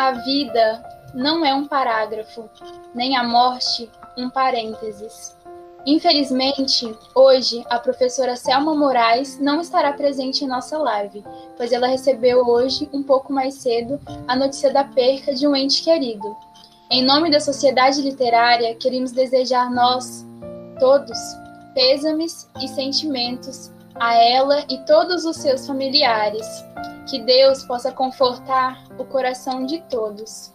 A vida não é um parágrafo, nem a morte um parênteses. Infelizmente, hoje, a professora Selma Moraes não estará presente em nossa live, pois ela recebeu hoje, um pouco mais cedo, a notícia da perca de um ente querido. Em nome da Sociedade Literária, queremos desejar nós, todos, pêsames e sentimentos a ela e todos os seus familiares. Que Deus possa confortar o coração de todos.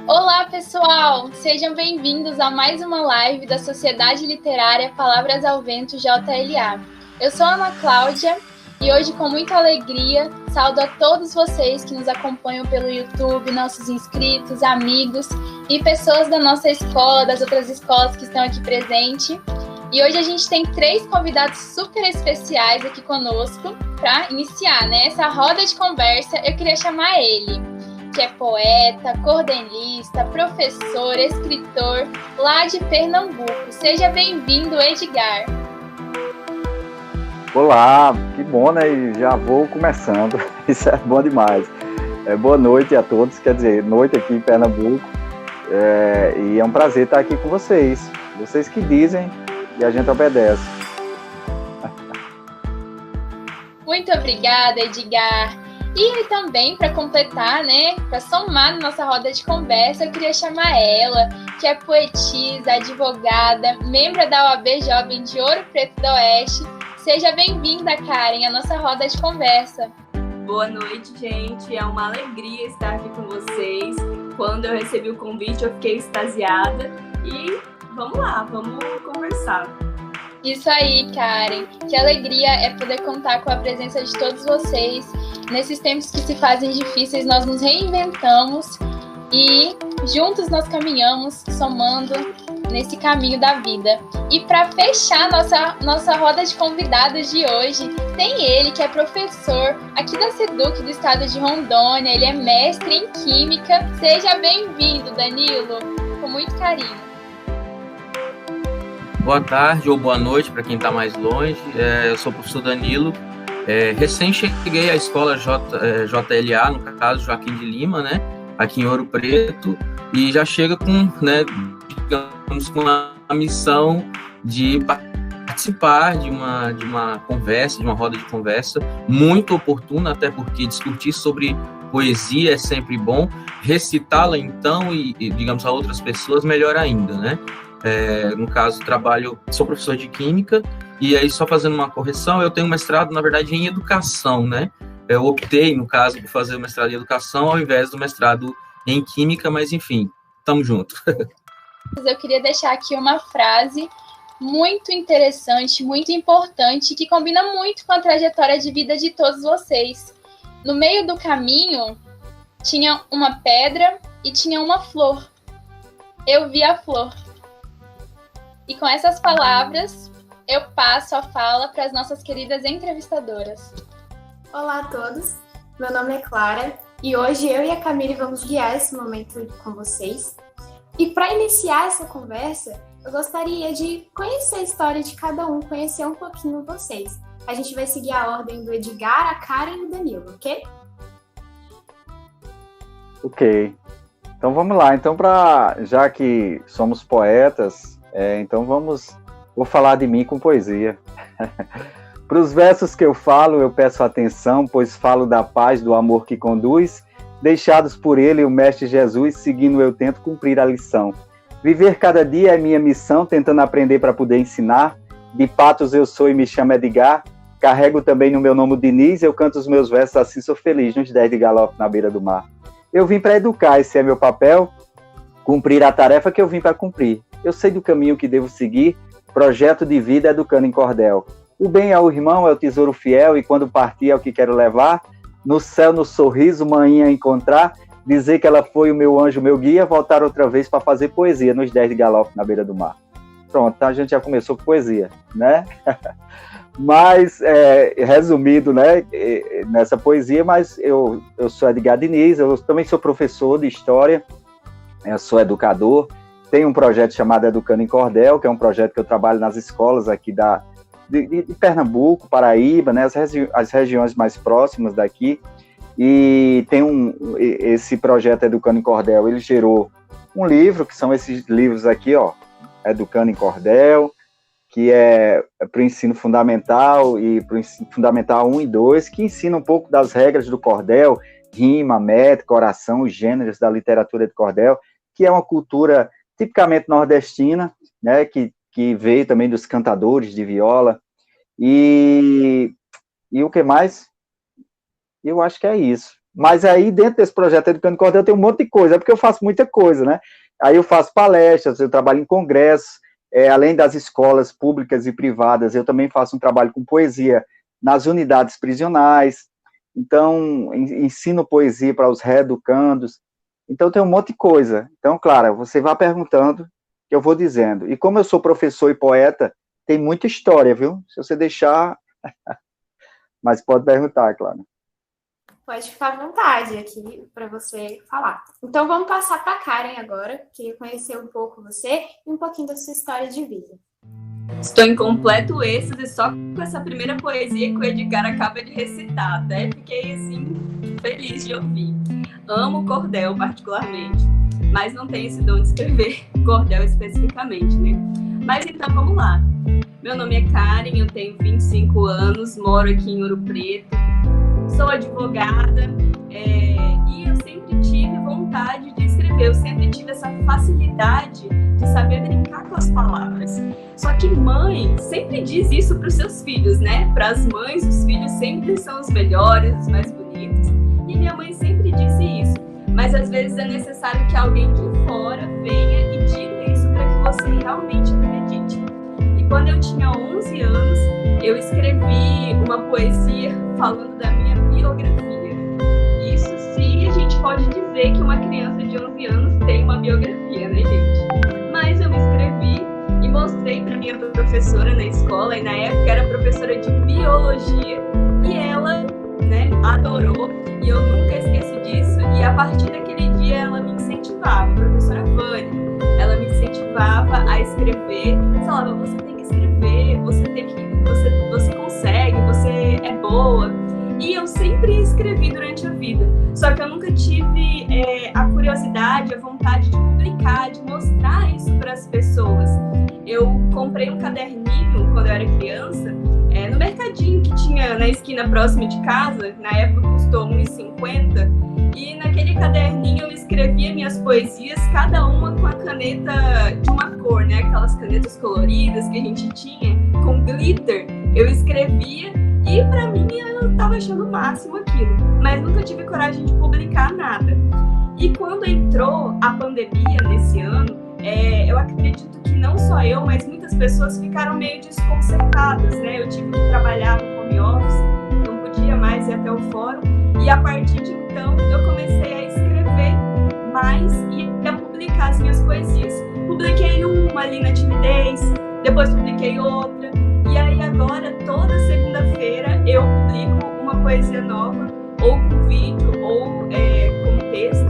Olá, pessoal! Sejam bem-vindos a mais uma live da Sociedade Literária Palavras ao Vento JLA. Eu sou a Ana Cláudia e hoje, com muita alegria, saúdo a todos vocês que nos acompanham pelo YouTube, nossos inscritos, amigos e pessoas da nossa escola, das outras escolas que estão aqui presentes. E hoje a gente tem 3 convidados super especiais aqui conosco para iniciar, né? Essa roda de conversa. Eu queria chamar ele, que é poeta, cordelista, professor, escritor, lá de Pernambuco. Seja bem-vindo, Edgar. Olá, que bom, né? E já vou começando. Isso é bom demais. Boa noite a todos, quer dizer, noite aqui em Pernambuco. E é um prazer estar aqui com vocês. Vocês que dizem e a gente obedece. Muito obrigada, Edgar. E também, para completar, né, para somar na nossa roda de conversa, eu queria chamar ela, que é poetisa, advogada, membro da OAB Jovem de Ouro Preto do Oeste. Seja bem-vinda, Karen, à nossa roda de conversa. Boa noite, gente. É uma alegria estar aqui com vocês. Quando eu recebi o convite, eu fiquei extasiada. E vamos lá, vamos conversar. Isso aí, Karen. Que alegria é poder contar com a presença de todos vocês. Nesses tempos que se fazem difíceis, nós nos reinventamos e juntos nós caminhamos, somando nesse caminho da vida. E para fechar nossa roda de convidados de hoje, tem ele, que é professor aqui da SEDUC do estado de Rondônia. Ele é mestre em Química. Seja bem-vindo, Danilo, com muito carinho. Boa tarde ou boa noite para quem está mais longe. Eu sou o professor Danilo. Recém cheguei à escola JLA, no caso Joaquim de Lima, né, aqui em Ouro Preto, e já chega com, né, digamos, com a missão de participar de uma conversa, de uma roda de conversa muito oportuna, até porque discutir sobre poesia é sempre bom, recitá-la então e, digamos, a outras pessoas melhor ainda, né? No caso, sou professor de Química, e aí só fazendo uma correção, eu tenho um mestrado, na verdade, em Educação, né? Eu optei, no caso, por fazer o mestrado em Educação ao invés do mestrado em Química, mas enfim, estamos juntos. Eu queria deixar aqui uma frase muito interessante, muito importante, que combina muito com a trajetória de vida de todos vocês. No meio do caminho, tinha uma pedra e tinha uma flor. Eu vi a flor. E com essas palavras, eu passo a fala para as nossas queridas entrevistadoras. Olá a todos, meu nome é Clara e hoje eu e a Camille vamos guiar esse momento com vocês. E para iniciar essa conversa, eu gostaria de conhecer a história de cada um, conhecer um pouquinho vocês. A gente vai seguir a ordem do Edgar, a Karen e o Danilo, ok? Ok. Então vamos lá. Então, já que somos poetas, então vou falar de mim com poesia. Para os versos que eu falo, eu peço atenção, pois falo da paz, do amor que conduz, deixados por ele, o Mestre Jesus, seguindo eu tento cumprir a lição. Viver cada dia é minha missão, tentando aprender para poder ensinar. De Patos eu sou e me chamo Edgar, carrego também no meu nome Diniz, eu canto os meus versos assim, sou feliz, nos 10 de galope na beira do mar. Eu vim para educar, esse é meu papel, cumprir a tarefa que eu vim para cumprir. Eu sei do caminho que devo seguir, projeto de vida educando em cordel. O bem é o irmão, é o tesouro fiel, e quando partir é o que quero levar. No céu, no sorriso, manhã encontrar, dizer que ela foi o meu anjo, meu guia, voltar outra vez para fazer poesia nos 10 de galope na beira do mar. Pronto, então a gente já começou com poesia, né? Mas, resumido, né, nessa poesia, mas eu sou Edgar Diniz, eu também sou professor de história, eu sou educador, tenho um projeto chamado Educando em Cordel, que é um projeto que eu trabalho nas escolas aqui de Pernambuco, Paraíba, né, as regiões mais próximas daqui, e esse projeto Educando em Cordel, ele gerou um livro, que são esses livros aqui, ó, Educando em Cordel, que é para o ensino fundamental e para o ensino fundamental 1 e 2, que ensina um pouco das regras do cordel, rima, métrica, oração, os gêneros da literatura de cordel, que é uma cultura tipicamente nordestina, né, que veio também dos cantadores de viola, e o que mais? Eu acho que é isso. Mas aí, dentro desse projeto Educando em Cordel, tem um monte de coisa, é porque eu faço muita coisa, né? Aí eu faço palestras, eu trabalho em congressos, além das escolas públicas e privadas, eu também faço um trabalho com poesia nas unidades prisionais, então, ensino poesia para os reeducandos, então tem um monte de coisa. Então, Clara, você vai perguntando, que eu vou dizendo. E como eu sou professor e poeta, tem muita história, viu? Se você deixar... Mas pode perguntar, Clara. Pode ficar à vontade aqui para você falar. Então, vamos passar para a Karen agora, queria conhecer um pouco você e um pouquinho da sua história de vida. Estou em completo êxtase só com essa primeira poesia que o Edgar acaba de recitar. Até fiquei, assim, feliz de ouvir. Amo cordel, particularmente, mas não tenho esse dom de escrever cordel especificamente, né? Mas então, vamos lá. Meu nome é Karen, eu tenho 25 anos, moro aqui em Ouro Preto, sou advogada e eu sempre tive vontade de escrever, eu sempre tive essa facilidade de saber brincar com as palavras. Só que mãe sempre diz isso para os seus filhos, né? Para as mães, os filhos sempre são os melhores, os mais bonitos. E minha mãe sempre disse isso. Mas às vezes é necessário que alguém de fora venha e diga isso para que você realmente acredite. E quando eu tinha 11 anos, eu escrevi uma poesia falando da minha biografia. Isso sim, a gente pode dizer que uma criança de 11 anos tem uma biografia, né, gente? Mas eu me inscrevi e mostrei para minha professora na escola, e na época era professora de biologia, e ela, né, adorou, e eu nunca esqueci disso. E a partir daquele dia ela me incentivava, a professora Vânia, ela me incentivava a escrever, falava, você tem que escrever, você consegue, você é boa. E eu sempre escrevi durante a vida, só que eu nunca tive a curiosidade, a vontade de publicar, de mostrar isso para as pessoas. Eu comprei um caderninho quando eu era criança, no mercadinho que tinha na esquina próxima de casa, na época custou R$1,50, e naquele caderninho eu escrevia minhas poesias, cada uma com a caneta de uma cor, né? Aquelas canetas coloridas que a gente tinha, com glitter, eu escrevia. E pra mim, eu tava achando o máximo aquilo, mas nunca tive coragem de publicar nada. E quando entrou a pandemia nesse ano, eu acredito que não só eu, mas muitas pessoas ficaram meio desconcertadas, né? Eu tive que trabalhar no home office, não podia mais ir até o fórum, e a partir de então eu comecei a escrever mais e a publicar as minhas poesias. Publiquei uma ali na timidez, depois publiquei outra. E aí agora, toda segunda-feira, eu publico uma poesia nova, ou com vídeo, ou com texto,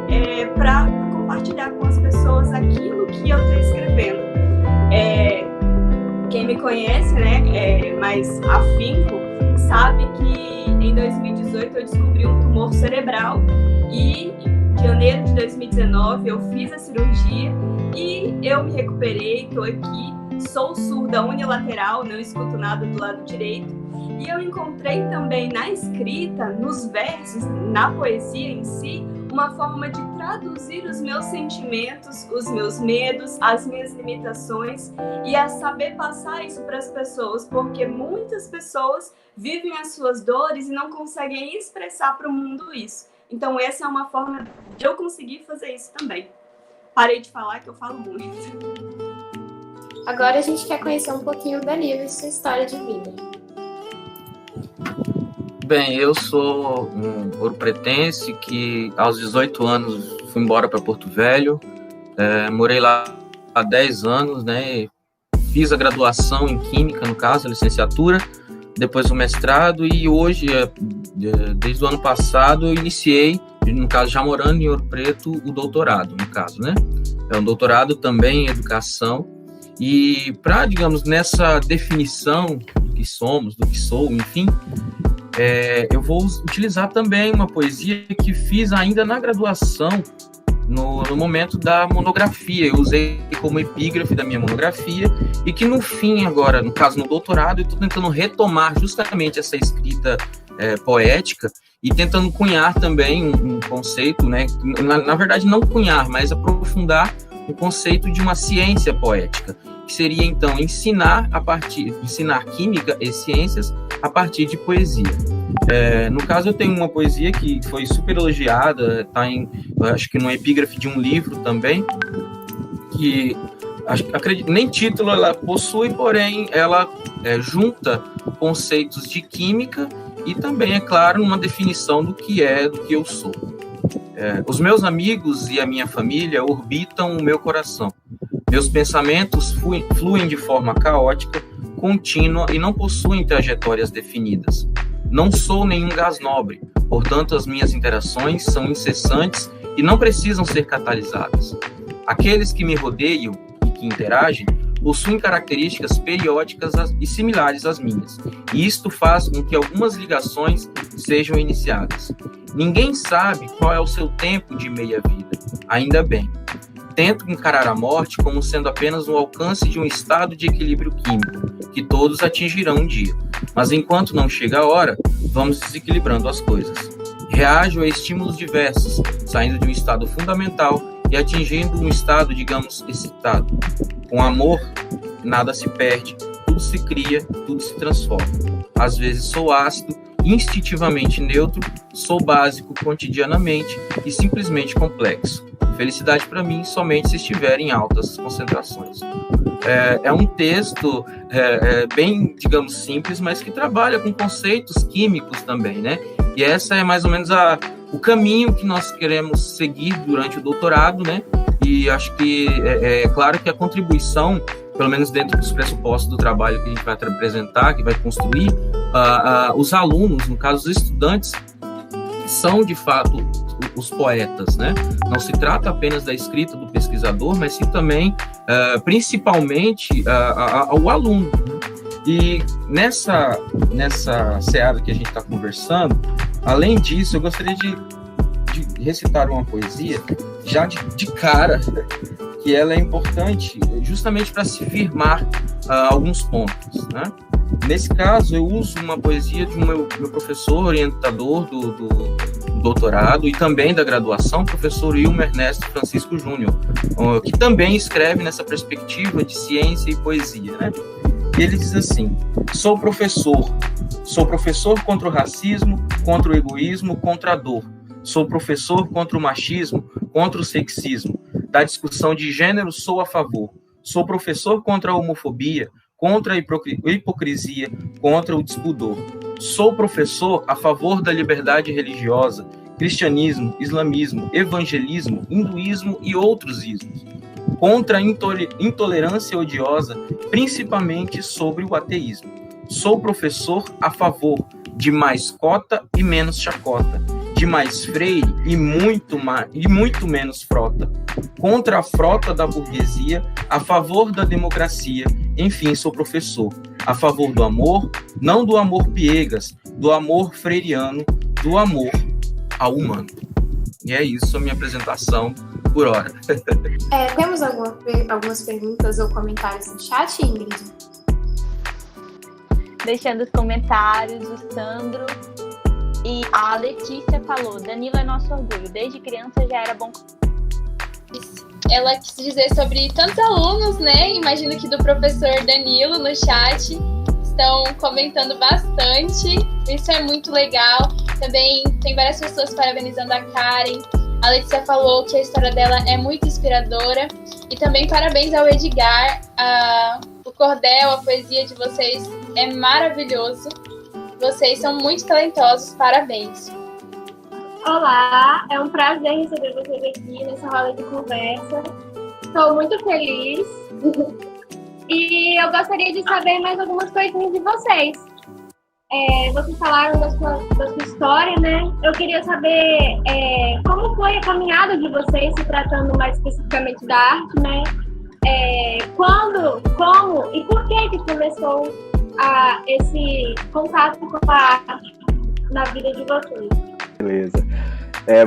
né? Para compartilhar com as pessoas aquilo que eu estou escrevendo. Quem me conhece, né, mais afinco, sabe que em 2018 eu descobri um tumor cerebral e em janeiro de 2019 eu fiz a cirurgia e eu me recuperei, estou aqui. sou surda unilateral, não escuto nada do lado direito. E eu encontrei também na escrita, nos versos, na poesia em si, uma forma de traduzir os meus sentimentos, os meus medos, as minhas limitações e a saber passar isso para as pessoas, porque muitas pessoas vivem as suas dores e não conseguem expressar para o mundo isso. Então essa é uma forma de eu conseguir fazer isso também. Parei de falar que eu falo muito. Agora a gente quer conhecer um pouquinho da Danilo e sua história de vida. Bem, eu sou um ouropretense que aos 18 anos fui embora para Porto Velho, morei lá há 10 anos, né? Fiz a graduação em Química, no caso, a licenciatura, depois o mestrado e hoje, desde o ano passado, eu iniciei, no caso já morando em Ouro Preto, o doutorado, no caso, né? É um doutorado também em educação e para, digamos, nessa definição do que somos, do que sou, enfim, eu vou utilizar também uma poesia que fiz ainda na graduação, no momento da monografia. Eu usei como epígrafe da minha monografia e que no fim agora, no caso no doutorado, eu estou tentando retomar justamente essa escrita poética e tentando cunhar também um conceito, né? Na verdade não cunhar, mas aprofundar o conceito de uma ciência poética, que seria então ensinar química e ciências a partir de poesia. No caso, eu tenho uma poesia que foi super elogiada, está acho que numa epígrafe de um livro também, que acredito, nem título ela possui, porém ela junta conceitos de química e também, é claro, uma definição do que eu sou. Os meus amigos e a minha família orbitam o meu coração. Meus pensamentos fluem de forma caótica, contínua e não possuem trajetórias definidas. Não sou nenhum gás nobre, portanto as minhas interações são incessantes e não precisam ser catalisadas. Aqueles que me rodeiam e que interagem possuem características periódicas e similares às minhas, e isto faz com que algumas ligações sejam iniciadas. Ninguém sabe qual é o seu tempo de meia-vida, ainda bem. Tento encarar a morte como sendo apenas o alcance de um estado de equilíbrio químico, que todos atingirão um dia. Mas enquanto não chega a hora, vamos desequilibrando as coisas. Reajo a estímulos diversos, saindo de um estado fundamental e atingindo um estado, digamos, excitado. Com amor, nada se perde, tudo se cria, tudo se transforma. Às vezes sou ácido, instintivamente neutro, sou básico cotidianamente e simplesmente complexo. Felicidade para mim somente se estiver em altas concentrações. É um texto bem, digamos, simples, mas que trabalha com conceitos químicos também, né? E essa é mais ou menos o caminho que nós queremos seguir durante o doutorado, né? E acho que é claro que a contribuição, pelo menos dentro dos pressupostos do trabalho que a gente vai apresentar, que vai construir, os alunos, no caso os estudantes, são de fato os poetas, né? Não se trata apenas da escrita do pesquisador, mas sim também, principalmente, ao aluno. E nessa seara que a gente está conversando, além disso, eu gostaria de recitar uma poesia, já de cara, que ela é importante justamente para se firmar alguns pontos, né? Nesse caso, eu uso uma poesia de meu professor orientador do doutorado e também da graduação, professor Wilmer Ernesto Francisco Júnior, que também escreve nessa perspectiva de ciência e poesia, né? E ele diz assim: sou professor contra o racismo, contra o egoísmo, contra a dor. Sou professor contra o machismo, contra o sexismo. Da discussão de gênero sou a favor. Sou professor contra a homofobia, contra a hipocrisia, contra o despudor. Sou professor a favor da liberdade religiosa, cristianismo, islamismo, evangelismo, hinduísmo e outros ismos. Contra a intolerância odiosa, principalmente sobre o ateísmo. Sou professor a favor de mais cota e menos chacota, de mais freire e muito menos frota. Contra a frota da burguesia, a favor da democracia, enfim, sou professor. A favor do amor, não do amor piegas, do amor freiriano, do amor ao humano. E é isso a minha apresentação por hora. Temos algumas perguntas ou comentários no chat, Ingrid? Deixando os comentários, o Sandro e a Letícia falou: Danilo é nosso orgulho, desde criança já era bom. Ela quis dizer sobre tantos alunos, né? Imagino que do professor Danilo no chat estão comentando bastante. Isso é muito legal. Também tem várias pessoas parabenizando a Karen. A Letícia falou que a história dela é muito inspiradora. E também parabéns ao Edgar. O cordel, a poesia de vocês é maravilhoso. Vocês são muito talentosos. Parabéns. Olá, é um prazer receber vocês aqui nessa roda de conversa. Estou muito feliz. E eu gostaria de saber mais algumas coisinhas de vocês. Vocês falaram da sua história, né? Eu queria saber como foi a caminhada de vocês, se tratando mais especificamente da arte, né? Quando, como e por que começou esse contato com a arte na vida de vocês? Beleza.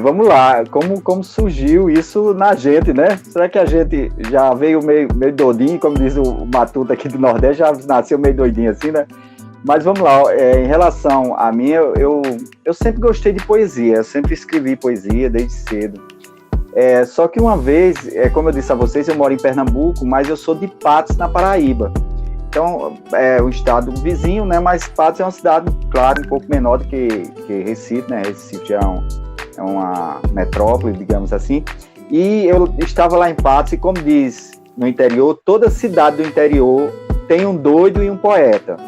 Vamos lá, como surgiu isso na gente, né? Será que a gente já veio meio doidinho, como diz o Matuto aqui do Nordeste, já nasceu meio doidinho assim, né? Mas vamos lá, em relação a mim, eu sempre gostei de poesia, eu sempre escrevi poesia desde cedo. Só que uma vez, como eu disse a vocês, eu moro em Pernambuco, mas eu sou de Patos, na Paraíba. Então, é um estado vizinho, né? Mas Patos é uma cidade, claro, um pouco menor do que Recife, né? Recife já é uma metrópole, digamos assim. E eu estava lá em Patos, e como diz no interior, toda cidade do interior tem um doido e um poeta.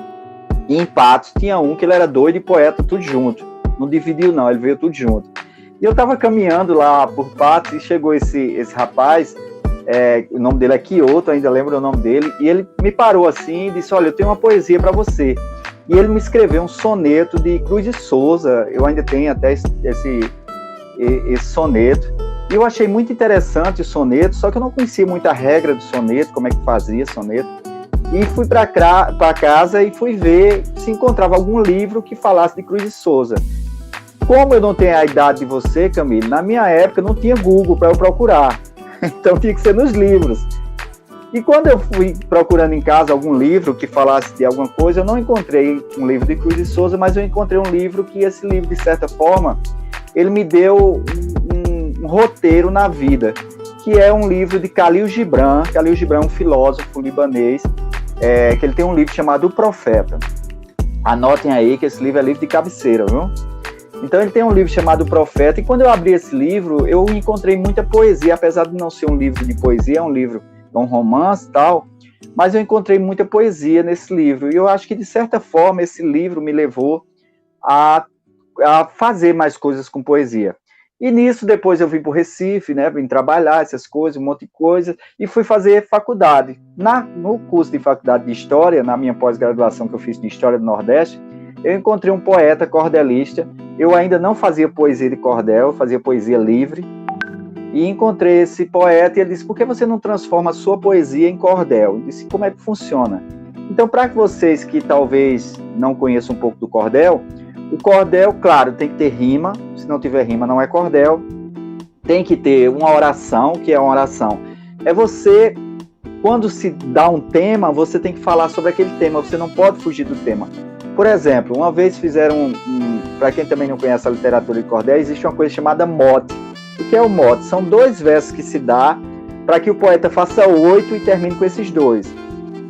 E em Patos tinha um que ele era doido e poeta, tudo junto. Não dividiu, não, ele veio tudo junto. E eu estava caminhando lá por Patos e chegou esse rapaz, o nome dele é Kyoto, ainda lembro o nome dele, e ele me parou assim e disse: olha, eu tenho uma poesia para você. E ele me escreveu um soneto de Cruz de Souza, eu ainda tenho até esse soneto. E eu achei muito interessante o soneto, só que eu não conhecia muito a regra do soneto, como é que fazia soneto. E fui para casa e fui ver se encontrava algum livro que falasse de Cruz de Souza. Como eu não tenho a idade de você, Camille, na minha época não tinha Google para eu procurar. Então tinha que ser nos livros. E quando eu fui procurando em casa algum livro que falasse de alguma coisa, eu não encontrei um livro de Cruz de Souza, mas eu encontrei um livro que, esse livro, de certa forma, ele me deu um roteiro na vida, que é um livro de Khalil Gibran. Khalil Gibran é um filósofo libanês, que ele tem um livro chamado O Profeta. Anotem aí que esse livro é livro de cabeceira, viu? Então ele tem um livro chamado O Profeta, e quando eu abri esse livro, eu encontrei muita poesia, apesar de não ser um livro de poesia, é um romance e tal, mas eu encontrei muita poesia nesse livro, e eu acho que, de certa forma, esse livro me levou a fazer mais coisas com poesia. E nisso, depois eu vim para o Recife, né, vim trabalhar essas coisas, um monte de coisa, e fui fazer faculdade. No curso de faculdade de História, na minha pós-graduação que eu fiz de História do Nordeste, eu encontrei um poeta cordelista. Eu ainda não fazia poesia de cordel, eu fazia poesia livre, e encontrei esse poeta, e ele disse: por que você não transforma a sua poesia em cordel? Eu disse: como é que funciona? Então, para vocês que talvez não conheçam um pouco do cordel, o cordel, claro, tem que ter rima. Se não tiver rima, não é cordel. Tem que ter uma oração. Que é uma oração? É você, quando se dá um tema, você tem que falar sobre aquele tema, você não pode fugir do tema. Por exemplo, uma vez fizeram, para quem também não conhece a literatura de cordel, existe uma coisa chamada mote. O que é o mote? São 2 versos que se dá para que o poeta faça 8 e termine com esses 2.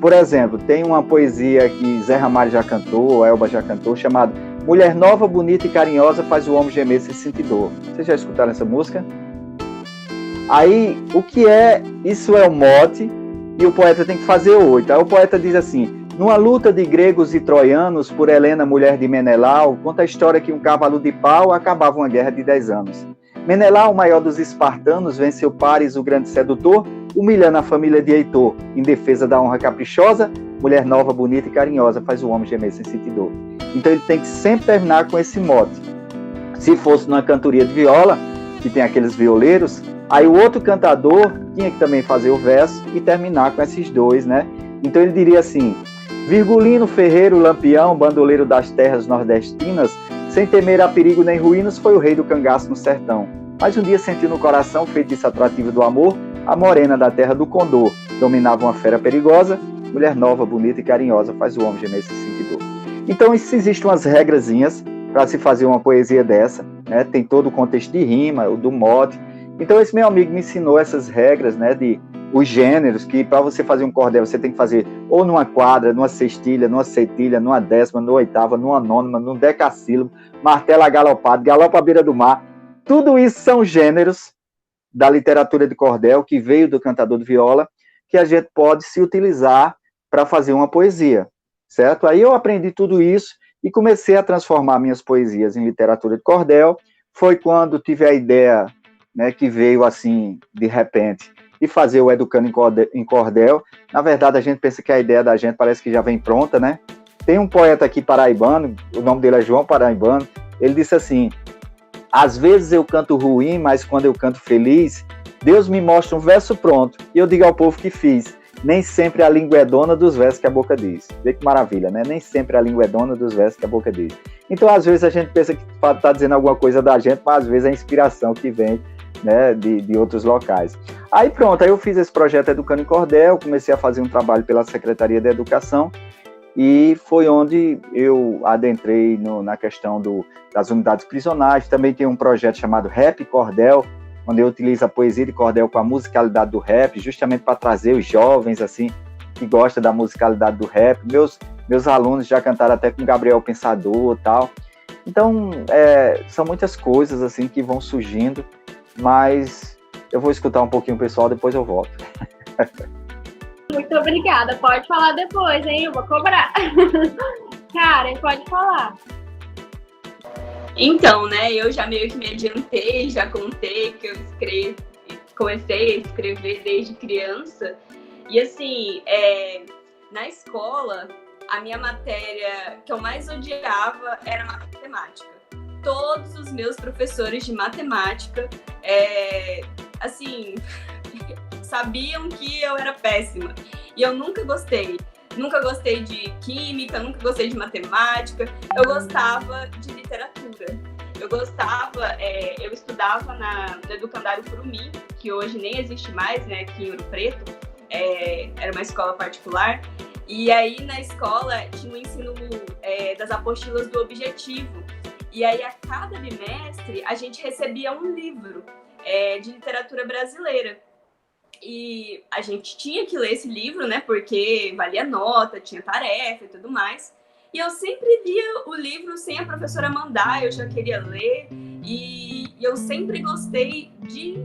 Por exemplo, tem uma poesia que Zé Ramalho já cantou, Elba já cantou, chamada Mulher Nova, Bonita e Carinhosa faz o homem gemer sem sentir dor. Vocês já escutaram essa música? Aí, o que é? Isso é o mote, e o poeta tem que fazer 8. Aí o poeta diz assim: numa luta de gregos e troianos por Helena, mulher de Menelau, conta a história que um cavalo de pau acabava uma guerra de 10 anos. Menelau, o maior dos espartanos, venceu Paris, o grande sedutor, humilhando a família de Heitor. Em defesa da honra caprichosa, mulher nova, bonita e carinhosa faz o homem gemer sem sentir dor. Então ele tem que sempre terminar com esse mote. Se fosse numa cantoria de viola, que tem aqueles violeiros, aí o outro cantador tinha que também fazer o verso e terminar com esses 2, né? Então ele diria assim: Virgulino Ferreiro Lampião, bandoleiro das terras nordestinas, sem temer a perigo nem ruínas, foi o rei do cangaço no sertão. Mas um dia sentiu no coração, feitiço atrativo do amor, a morena da terra do Condor. Dominava uma fera perigosa, mulher nova, bonita e carinhosa, faz o homem gemer e se sentir dor. Então, existem umas regrazinhas para se fazer uma poesia dessa, né? Tem todo o contexto de rima, do mote. Então, esse meu amigo me ensinou essas regras, né, de os gêneros, que para você fazer um cordel, você tem que fazer ou numa quadra, numa sextilha, numa setilha, numa décima, numa oitava, numa nônima, num decassílabo, martelo agalopado, galopa à beira do mar. Tudo isso são gêneros da literatura de cordel, que veio do cantador de viola, que a gente pode se utilizar para fazer uma poesia, certo? Aí eu aprendi tudo isso e comecei a transformar minhas poesias em literatura de cordel. Foi quando tive a ideia, né, que veio assim, de repente, de fazer o Educando em Cordel. Na verdade, a gente pensa que a ideia da gente parece que já vem pronta, né? Tem um poeta aqui paraibano, o nome dele é João Paraibano, ele disse assim: às vezes eu canto ruim, mas quando eu canto feliz, Deus me mostra um verso pronto, e eu digo ao povo que fiz. Nem sempre a língua é dona dos versos que a boca diz. Vê que maravilha, né? Nem sempre a língua é dona dos versos que a boca diz. Então, às vezes, a gente pensa que está dizendo alguma coisa da gente, mas às vezes é a inspiração que vem, né, de outros locais. Aí pronto, aí eu fiz esse projeto Educando em Cordel, comecei a fazer um trabalho pela Secretaria de Educação, e foi onde eu adentrei na questão das unidades prisionais. Também tem um projeto chamado Rap Cordel, onde eu utilizo a poesia de cordel com a musicalidade do rap, justamente para trazer os jovens, assim, que gostam da musicalidade do rap. Meus alunos já cantaram até com Gabriel Pensador e tal. Então, são muitas coisas, assim, que vão surgindo, mas eu vou escutar um pouquinho o pessoal, depois eu volto. Muito obrigada. Pode falar depois, hein? Eu vou cobrar. Karen, pode falar. Então, né, eu já meio que me adiantei, já contei que eu comecei a escrever desde criança. E assim, na escola, a minha matéria que eu mais odiava era matemática. Todos os meus professores de matemática, assim, sabiam que eu era péssima. E eu nunca gostei. Nunca gostei de química, nunca gostei de matemática. Eu gostava de literatura. Eu estudava no Educandário Curumim, que hoje nem existe mais, né, aqui em Ouro Preto. Era uma escola particular. E aí, na escola, tinha o ensino das apostilas do objetivo. E aí, a cada bimestre, a gente recebia um livro de literatura brasileira. E a gente tinha que ler esse livro, né? Porque valia nota, tinha tarefa e tudo mais. E eu sempre lia o livro sem a professora mandar, eu já queria ler. E eu sempre gostei de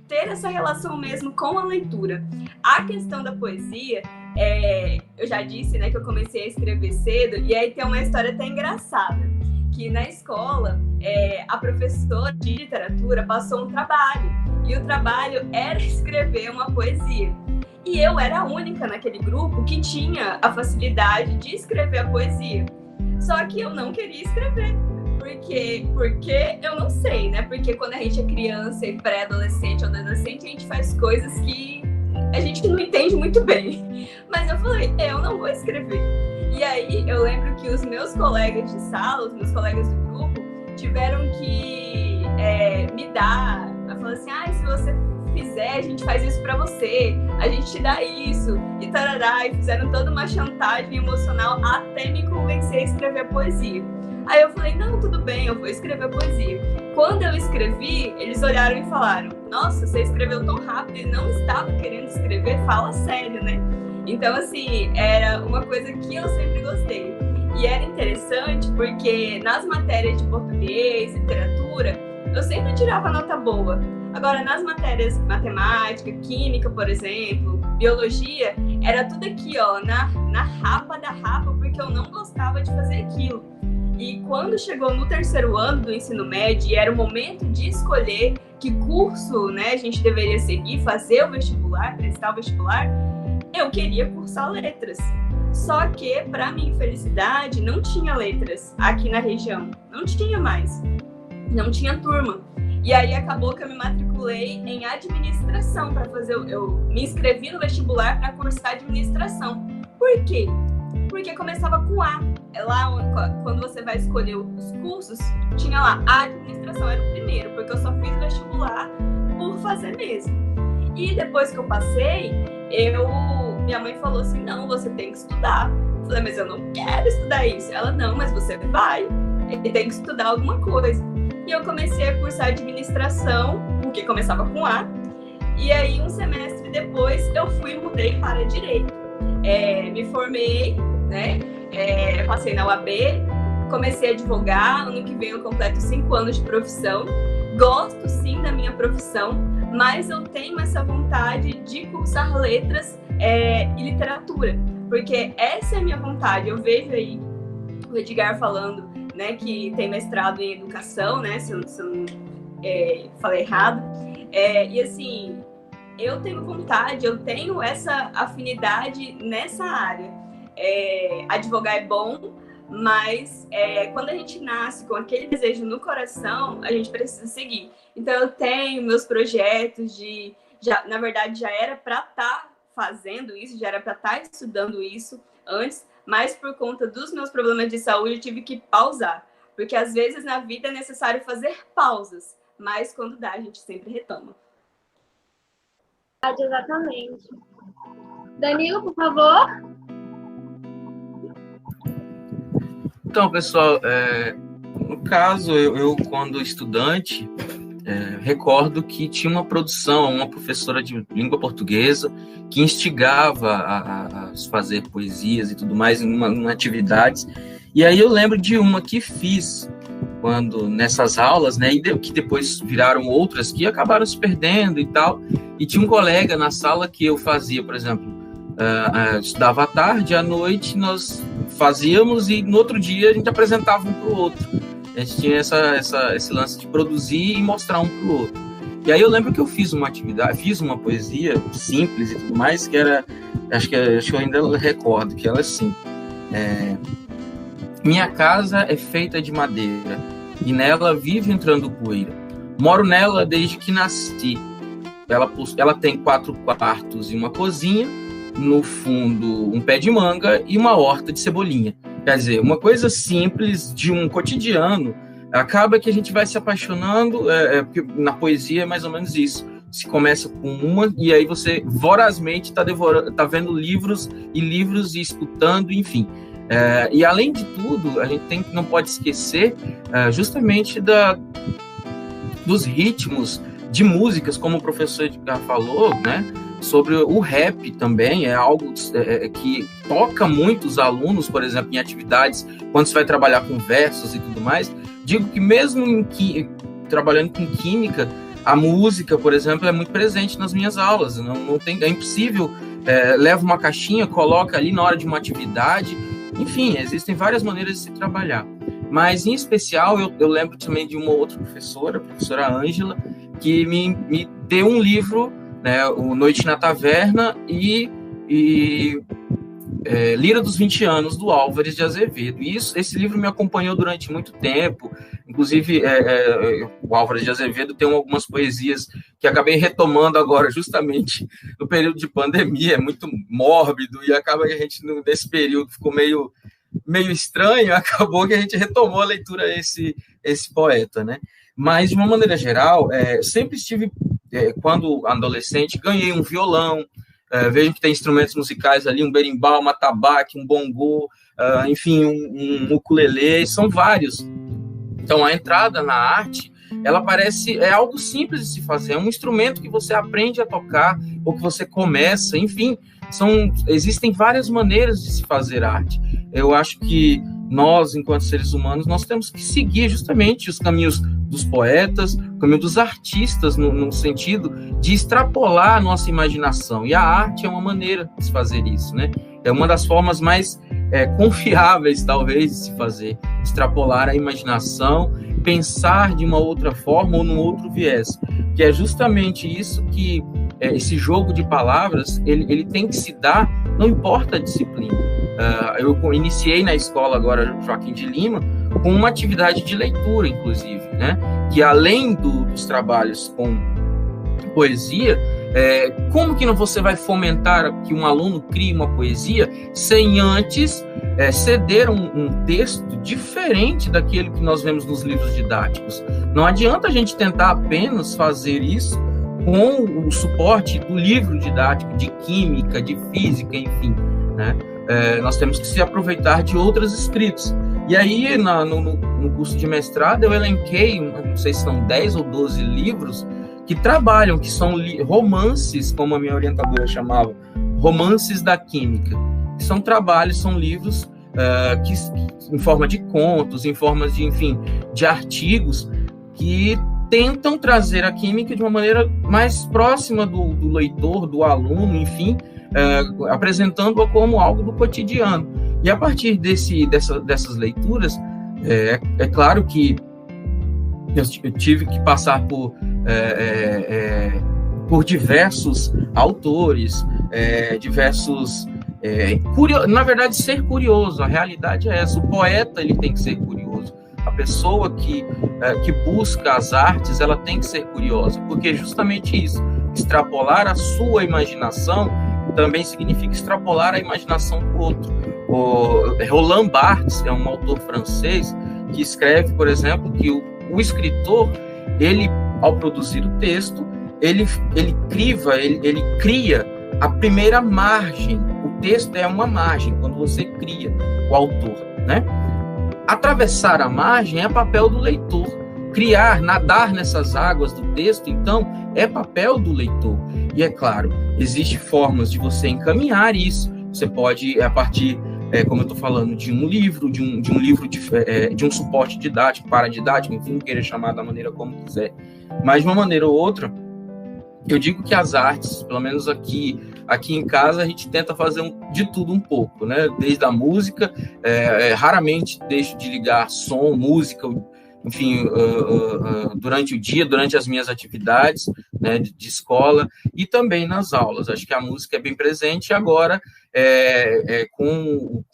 ter essa relação mesmo com a leitura. A questão da poesia, eu já disse, né, que eu comecei a escrever cedo. E aí tem uma história até engraçada. Que na escola, a professora de literatura passou um trabalho. E o trabalho era escrever uma poesia. E eu era a única naquele grupo que tinha a facilidade de escrever a poesia. Só que eu não queria escrever. Porque eu não sei, né? Porque quando a gente é criança e pré-adolescente ou adolescente, a gente faz coisas que a gente não entende muito bem. Mas eu falei, eu não vou escrever. E aí eu lembro que os meus colegas de sala, os meus colegas do grupo, tiveram que me dar... Ela falou assim, se você fizer, a gente faz isso pra você, a gente te dá isso, e tarará, e fizeram toda uma chantagem emocional até me convencer a escrever a poesia. Aí eu falei, não, tudo bem, eu vou escrever a poesia. Quando eu escrevi, eles olharam e falaram, nossa, você escreveu tão rápido e não estava querendo escrever, fala sério, né? Então, assim, era uma coisa que eu sempre gostei. E era interessante porque nas matérias de português, literatura, eu sempre tirava nota boa. Agora, nas matérias matemática, química, por exemplo, biologia, era tudo aqui, ó, na rapa da rapa, porque eu não gostava de fazer aquilo. E quando chegou no terceiro ano do ensino médio, e era o momento de escolher que curso, né, a gente deveria seguir, fazer o vestibular, prestar o vestibular, eu queria cursar letras. Só que, para minha infelicidade, não tinha letras aqui na região. Não tinha mais. Não tinha turma. E aí acabou que eu me matriculei em administração para fazer. Eu me inscrevi no vestibular para cursar administração. Por quê? Porque começava com A. lá, quando você vai escolher os cursos, tinha lá, a administração era o primeiro, porque eu só fiz vestibular por fazer mesmo. E depois que eu passei, minha mãe falou assim, não, você tem que estudar. Eu falei, mas eu não quero estudar isso. Ela, não, mas você vai, e tem que estudar alguma coisa. E eu comecei a cursar administração, porque começava com A, e aí um semestre depois eu mudei para direito. Me formei, né? Passei na UAB, comecei a advogar, ano que vem eu completo 5 anos de profissão. Gosto sim da minha profissão, mas eu tenho essa vontade de cursar letras e literatura, porque essa é a minha vontade. Eu vejo aí o Edgar falando, né, que tem mestrado em educação, né, se eu não falei errado, e assim, eu tenho vontade, eu tenho essa afinidade nessa área. Advogar é bom, mas quando a gente nasce com aquele desejo no coração, a gente precisa seguir. Então eu tenho meus projetos na verdade já era para estar fazendo isso, já era para estar estudando isso antes, mas por conta dos meus problemas de saúde eu tive que pausar, porque às vezes na vida é necessário fazer pausas, mas quando dá a gente sempre retoma. Exatamente. Danilo, por favor. Então, pessoal, no caso, eu quando estudante, recordo que tinha uma professora de língua portuguesa que instigava a fazer poesias e tudo mais em atividades. E aí eu lembro de uma que fiz nessas aulas, né, e que depois viraram outras que acabaram se perdendo e tal. E tinha um colega na sala que eu fazia, por exemplo, estudava à tarde, à noite nós fazíamos e no outro dia a gente apresentava um para o outro. A gente tinha esse lance de produzir e mostrar um para o outro. E aí eu lembro que eu fiz uma atividade, fiz uma poesia simples e tudo mais, que era, acho que eu ainda recordo, que ela é assim: minha casa é feita de madeira e nela vive entrando poeira. Moro nela desde que nasci. Ela tem 4 quartos e uma cozinha, no fundo um pé de manga e uma horta de cebolinha. Quer dizer, uma coisa simples de um cotidiano, acaba que a gente vai se apaixonando, porque na poesia é mais ou menos isso. Se começa com uma e aí você vorazmente está vendo livros e escutando, enfim. E além de tudo, a gente não pode esquecer justamente dos ritmos de músicas, como o professor Edgar falou, né? Sobre o rap também, é algo que toca muito os alunos, por exemplo, em atividades, quando você vai trabalhar com versos e tudo mais. Digo que mesmo trabalhando com química, a música, por exemplo, é muito presente nas minhas aulas. É impossível, leva uma caixinha, coloca ali na hora de uma atividade. Enfim, existem várias maneiras de se trabalhar. Mas, em especial, eu lembro também de uma outra professora, a professora Ângela, que me deu um livro, né, o Noite na Taverna e Lira dos 20 Anos, do Álvares de Azevedo. E esse livro me acompanhou durante muito tempo. Inclusive, o Álvares de Azevedo tem algumas poesias que acabei retomando agora, justamente no período de pandemia. É muito mórbido e acaba que a gente, nesse período, ficou meio estranho. Acabou que a gente retomou a leitura a esse poeta, né? Mas, de uma maneira geral, sempre estive, quando adolescente, ganhei um violão. Vejo que tem instrumentos musicais ali, um berimbau, uma atabaque, um bongô, enfim, um ukulele, são vários. Então, a entrada na arte, ela é algo simples de se fazer, é um instrumento que você aprende a tocar, ou que você começa, enfim, existem várias maneiras de se fazer arte. Eu acho que nós, enquanto seres humanos, nós temos que seguir justamente os caminhos dos poetas, o caminho dos artistas, no sentido de extrapolar a nossa imaginação. E a arte é uma maneira de se fazer isso, né? É uma das formas mais confiáveis, talvez, de se fazer. Extrapolar a imaginação, pensar de uma outra forma ou num outro viés. Que é justamente isso que esse jogo de palavras, ele tem que se dar, não importa a disciplina. Eu iniciei na escola agora, Joaquim de Lima, com uma atividade de leitura, inclusive, né? Que além dos trabalhos com poesia, como que você vai fomentar que um aluno crie uma poesia sem antes ceder um texto diferente daquele que nós vemos nos livros didáticos. Não adianta a gente tentar apenas fazer isso com o suporte do livro didático de química, de física, enfim, né? Nós temos que se aproveitar de outros escritos. E aí, no curso de mestrado, eu elenquei, não sei se são 10 ou 12 livros que trabalham, que são romances, como a minha orientadora chamava, romances da química. São trabalhos, são livros que, em forma de contos, em forma de, enfim, de artigos que tentam trazer a química de uma maneira mais próxima do leitor, do aluno, enfim, apresentando-a como algo do cotidiano. E a partir dessas leituras, é claro que eu tive que passar por diversos autores, na verdade, ser curioso. A realidade é essa. O poeta, ele tem que ser curioso. A pessoa que busca as artes, ela tem que ser curiosa, porque é justamente isso. Extrapolar a sua imaginação também significa extrapolar a imaginação do outro. O Roland Barthes é um autor francês que escreve, por exemplo, que o escritor, ele, ao produzir o texto, ele cria a primeira margem. O texto é uma margem, quando você cria o autor, né? Atravessar a margem é papel do leitor. Criar, nadar nessas águas do texto, então, é papel do leitor. E é claro, existem formas de você encaminhar isso. Você pode, a partir, como eu estou falando, de um livro, de um suporte didático, paradidático, enfim, queira chamar da maneira como quiser. Mas, de uma maneira ou outra, eu digo que as artes, pelo menos aqui em casa, a gente tenta fazer de tudo um pouco, né? Desde a música, raramente deixo de ligar som, música, enfim, durante o dia, durante as minhas atividades, né, de escola, e também nas aulas. Acho que a música é bem presente. Agora, com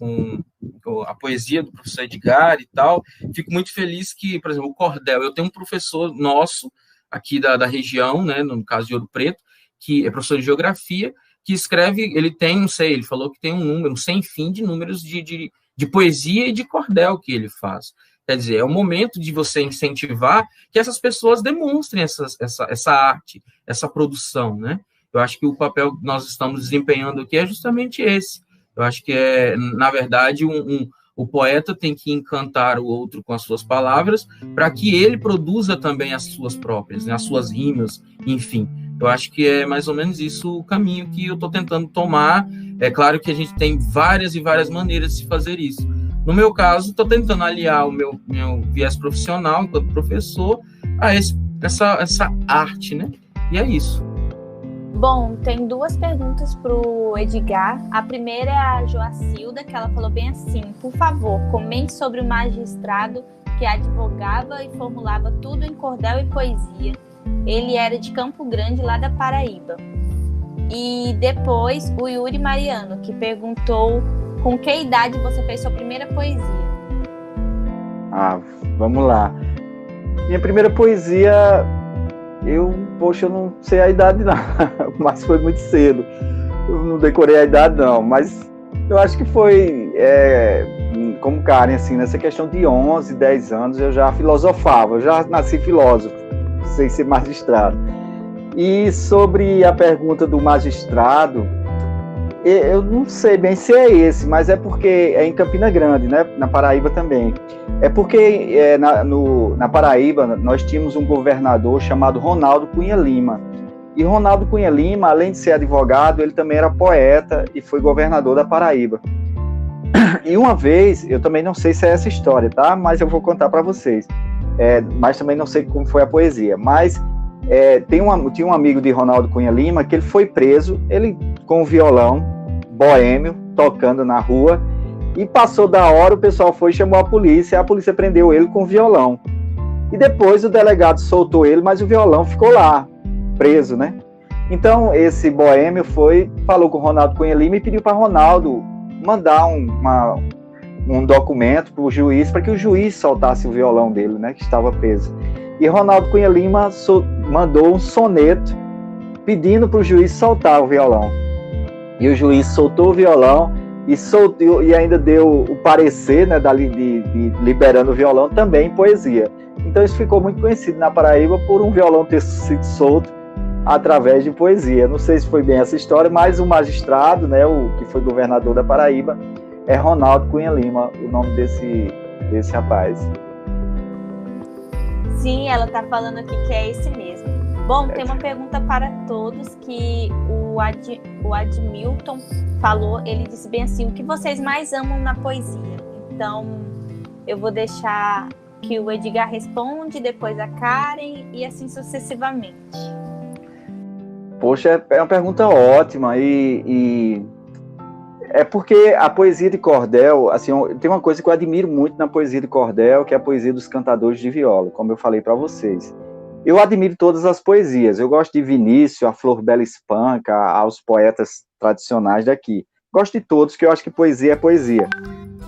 a poesia do professor Edgar e tal, fico muito feliz que, por exemplo, o cordel, eu tenho um professor nosso, aqui da região, né, no caso de Ouro Preto, que é professor de geografia, que escreve, ele tem, não sei, ele falou que tem um número, sem fim de números de poesia e de cordel que ele faz. Quer dizer, é o momento de você incentivar que essas pessoas demonstrem essa arte, essa produção, né? Eu acho que o papel que nós estamos desempenhando aqui é justamente esse. Eu acho que na verdade, o poeta tem que encantar o outro com as suas palavras para que ele produza também as suas próprias, né, as suas rimas, enfim. Eu acho que é mais ou menos isso o caminho que eu estou tentando tomar. É claro que a gente tem várias e várias maneiras de se fazer isso. No meu caso, estou tentando aliar o meu viés profissional enquanto professor a essa arte, né? E é isso. Bom, tem duas perguntas para o Edgar. A primeira é a Joacilda, que ela falou bem assim: por favor, comente sobre o magistrado que advogava e formulava tudo em cordel e poesia. Ele era de Campo Grande, lá da Paraíba. E depois o Yuri Mariano, que perguntou com que idade você fez sua primeira poesia. Vamos lá. Minha primeira poesia, eu não sei a idade não, mas foi muito cedo. Eu não decorei a idade não, mas eu acho que foi, como Karen, assim, nessa questão de 11, 10 anos, eu já filosofava, eu já nasci filósofo, sem ser magistrado. E sobre a pergunta do magistrado, eu não sei bem se é esse, mas é porque é em Campina Grande, né? Na Paraíba também. É porque na Paraíba nós tínhamos um governador chamado Ronaldo Cunha Lima. E Ronaldo Cunha Lima, além de ser advogado, ele também era poeta e foi governador da Paraíba. E uma vez, eu também não sei se é essa história, tá? Mas eu vou contar para vocês. Mas também não sei como foi a poesia. Mas tinha um amigo de Ronaldo Cunha Lima que ele foi preso, ele com um violão, boêmio, tocando na rua, e passou da hora, o pessoal foi e chamou a polícia prendeu ele com o violão. E depois o delegado soltou ele, mas o violão ficou lá, preso, né? Então esse boêmio falou com o Ronaldo Cunha Lima e pediu para Ronaldo mandar um documento para o juiz, para que o juiz soltasse o violão dele, né, que estava preso. E Ronaldo Cunha Lima mandou um soneto pedindo para o juiz soltar o violão. E o juiz soltou o violão e ainda deu o parecer, né, de liberando o violão também em poesia. Então isso ficou muito conhecido na Paraíba por um violão ter sido solto através de poesia. Não sei se foi bem essa história, mas o magistrado, né, o que foi governador da Paraíba, é Ronaldo Cunha Lima, o nome desse rapaz. Sim, ela está falando aqui que é esse mesmo. Bom, tem uma pergunta para todos que o Admilton falou. Ele disse bem assim: o que vocês mais amam na poesia? Então, eu vou deixar que o Edgar responde, depois a Karen e assim sucessivamente. Poxa, é uma pergunta ótima e é porque a poesia de cordel, assim, tem uma coisa que eu admiro muito na poesia de cordel, que é a poesia dos cantadores de viola, como eu falei para vocês. Eu admiro todas as poesias, eu gosto de Vinícius, a Flor Bela Espanca, aos poetas tradicionais daqui. Gosto de todos, que eu acho que poesia é poesia,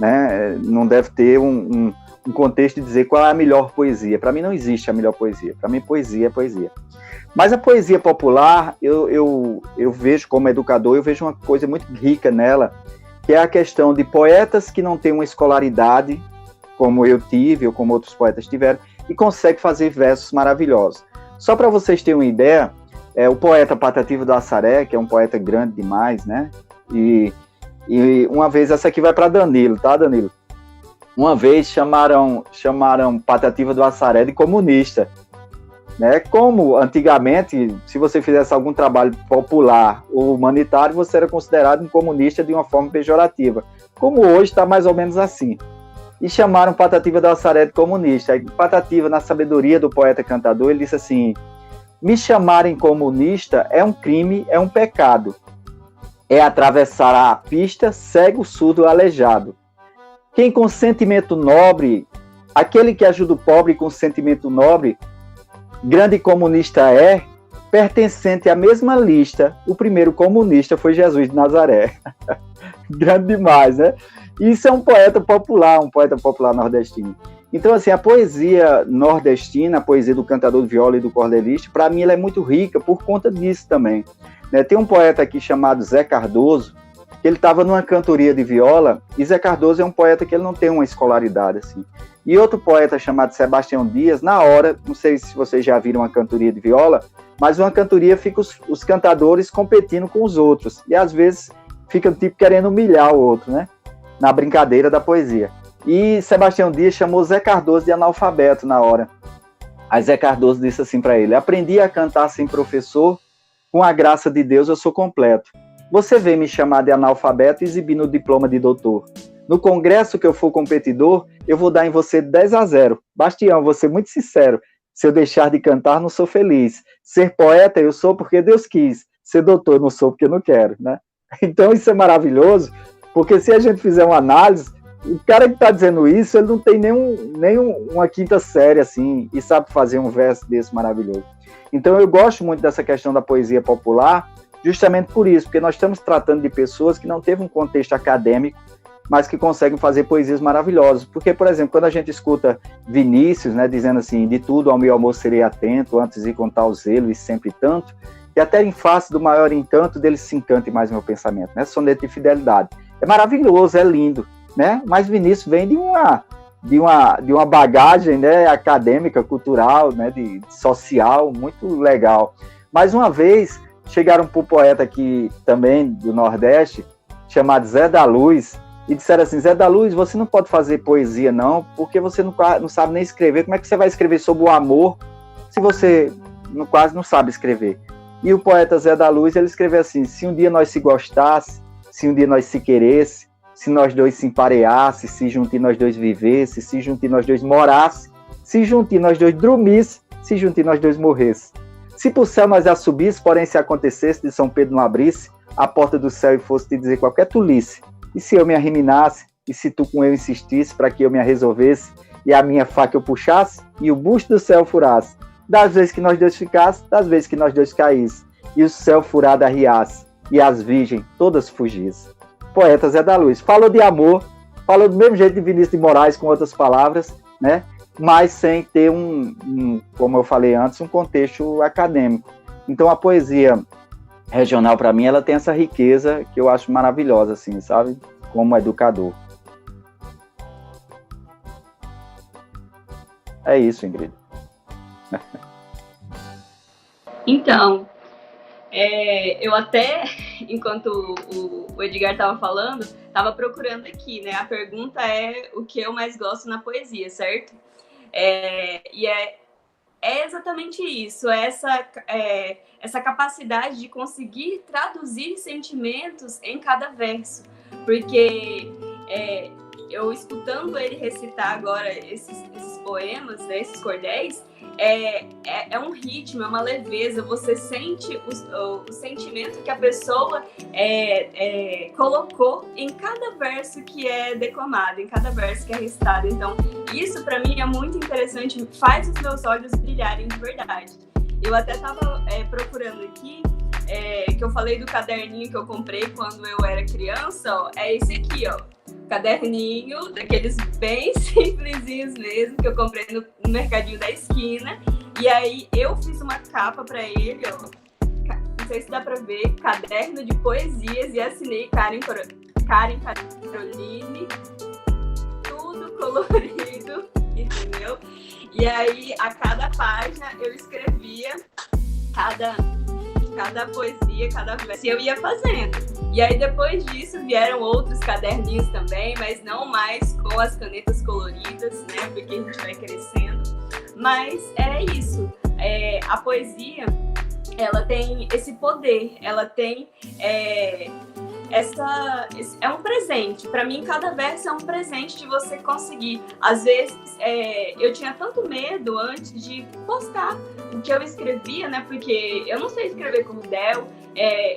né? Não deve ter um contexto de dizer qual é a melhor poesia. Para mim não existe a melhor poesia, para mim poesia é poesia. Mas a poesia popular, eu vejo como educador, eu vejo uma coisa muito rica nela, que é a questão de poetas que não têm uma escolaridade, como eu tive, ou como outros poetas tiveram, e conseguem fazer versos maravilhosos. Só para vocês terem uma ideia, o poeta Patativa do Assaré, que é um poeta grande demais, né? E uma vez, essa aqui vai para Danilo, tá, Danilo? Uma vez chamaram Patativa do Assaré de comunista. Né? Como antigamente, se você fizesse algum trabalho popular ou humanitário, você era considerado um comunista de uma forma pejorativa. Como hoje está mais ou menos assim. E chamaram Patativa do Assaré de comunista. Aí, Patativa, na sabedoria do poeta cantador, ele disse assim: me chamarem comunista é um crime, é um pecado. É atravessar a pista cego, surdo, aleijado. Quem com sentimento nobre, aquele que ajuda o pobre com sentimento nobre, grande comunista é, pertencente à mesma lista, o primeiro comunista foi Jesus de Nazaré. Grande demais, né? Isso é um poeta popular nordestino. Então, assim, a poesia nordestina, a poesia do cantador de viola e do cordelista, para mim ela é muito rica por conta disso também. Né? Tem um poeta aqui chamado Zé Cardoso, que ele estava numa cantoria de viola, e Zé Cardoso é um poeta que ele não tem uma escolaridade, assim. E outro poeta chamado Sebastião Dias, na hora, não sei se vocês já viram uma cantoria de viola, mas uma cantoria fica os cantadores competindo com os outros, e às vezes ficam tipo querendo humilhar o outro, né? Na brincadeira da poesia. E Sebastião Dias chamou Zé Cardoso de analfabeto na hora. Aí Zé Cardoso disse assim para ele: aprendi a cantar sem professor, com a graça de Deus eu sou completo. Você vem me chamar de analfabeto exibindo o diploma de doutor. No congresso que eu for competidor, eu vou dar em você 10-0. Bastião, vou ser muito sincero. Se eu deixar de cantar, não sou feliz. Ser poeta, eu sou porque Deus quis. Ser doutor, eu não sou porque eu não quero, né? Então isso é maravilhoso, porque se a gente fizer uma análise, o cara que está dizendo isso, ele não tem uma quinta série, assim, e sabe fazer um verso desse maravilhoso. Então eu gosto muito dessa questão da poesia popular, justamente por isso, porque nós estamos tratando de pessoas que não teve um contexto acadêmico, mas que conseguem fazer poesias maravilhosas. Porque, por exemplo, quando a gente escuta Vinícius, né, dizendo assim: de tudo ao meu amor serei atento, antes de contar o zelo e sempre tanto, e até em face do maior encanto dele se encante mais meu pensamento, né? Soneto de fidelidade. É maravilhoso, é lindo, né? Mas Vinícius vem de uma bagagem, né, acadêmica, cultural, né, de social, muito legal. Mais uma vez, chegaram para um poeta aqui também do Nordeste, chamado Zé da Luz, e disseram assim: Zé da Luz, você não pode fazer poesia não, porque você não sabe nem escrever. Como é que você vai escrever sobre o amor se você quase não sabe escrever? E o poeta Zé da Luz, ele escreveu assim: se um dia nós se gostasse, se um dia nós se queresse, se nós dois se empareasse, se juntos nós dois vivesse, se juntos nós dois morasse, se juntos nós dois dormisse, se juntos nós dois morresse. Se pro céu nós já subisse, porém se acontecesse de São Pedro não abrisse a porta do céu e fosse te dizer qualquer tolice, e se eu me arriminasse, e se tu com eu insistisse para que eu me resolvesse, e a minha faca eu puxasse, e o busto do céu furasse, das vezes que nós dois ficasse, das vezes que nós dois caísse, e o céu furado arriasse, e as virgens todas fugissem. Poeta Zé da Luz falou de amor, falou do mesmo jeito de Vinícius de Moraes, com outras palavras, né? Mas sem ter como eu falei antes, um contexto acadêmico. Então a poesia regional, para mim, ela tem essa riqueza que eu acho maravilhosa, assim, sabe? como educador. É isso, Ingrid. Então, eu até, enquanto o Edgar estava falando, estava procurando aqui, né? A pergunta é o que eu mais gosto na poesia, certo? E é exatamente isso, essa capacidade de conseguir traduzir sentimentos em cada verso. Porque eu escutando ele recitar agora esses poemas, né, esses cordéis, é um ritmo, é uma leveza, você sente o sentimento que a pessoa colocou em cada verso que é declamado, em cada verso que é recitado. Então, isso para mim é muito interessante, faz os meus olhos brilharem de verdade. Eu até estava procurando aqui, que eu falei do caderninho que eu comprei quando eu era criança, ó, é esse aqui, ó. Caderninho, daqueles bem simplesinhos mesmo, que eu comprei no mercadinho da esquina. E aí eu fiz uma capa para ele, ó. Não sei se dá para ver, caderno de poesias, e assinei Karen Caroline, tudo colorido, entendeu? E aí a cada página eu escrevia cada poesia, cada verso, e eu ia fazendo. E aí depois disso vieram outros caderninhos também, mas não mais com as canetas coloridas, né? Porque a gente vai crescendo. Mas é isso. A poesia, ela tem esse poder, ela tem é um presente. Para mim, cada verso é um presente de você conseguir. Às vezes, eu tinha tanto medo antes de postar o que eu escrevia, né? Porque eu não sei escrever cordel,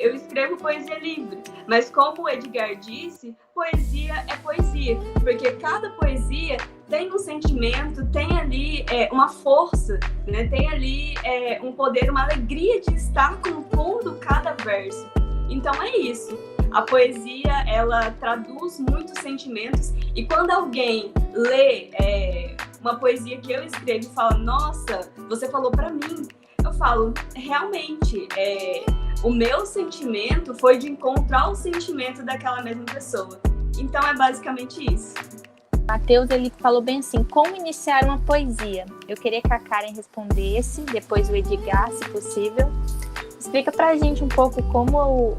eu escrevo poesia livre. Mas como o Edgar disse, poesia é poesia. Porque cada poesia tem um sentimento, tem ali uma força, né? Tem ali um poder, uma alegria de estar compondo cada verso. Então é isso. A poesia, ela traduz muitos sentimentos, e quando alguém lê uma poesia que eu escrevo e fala, nossa, você falou pra mim, eu falo, realmente, o meu sentimento foi de encontrar o sentimento daquela mesma pessoa. Então é basicamente isso. Matheus, ele falou bem assim, como iniciar uma poesia? Eu queria que a Karen respondesse, depois o Edgar, se possível. Explica pra gente um pouco como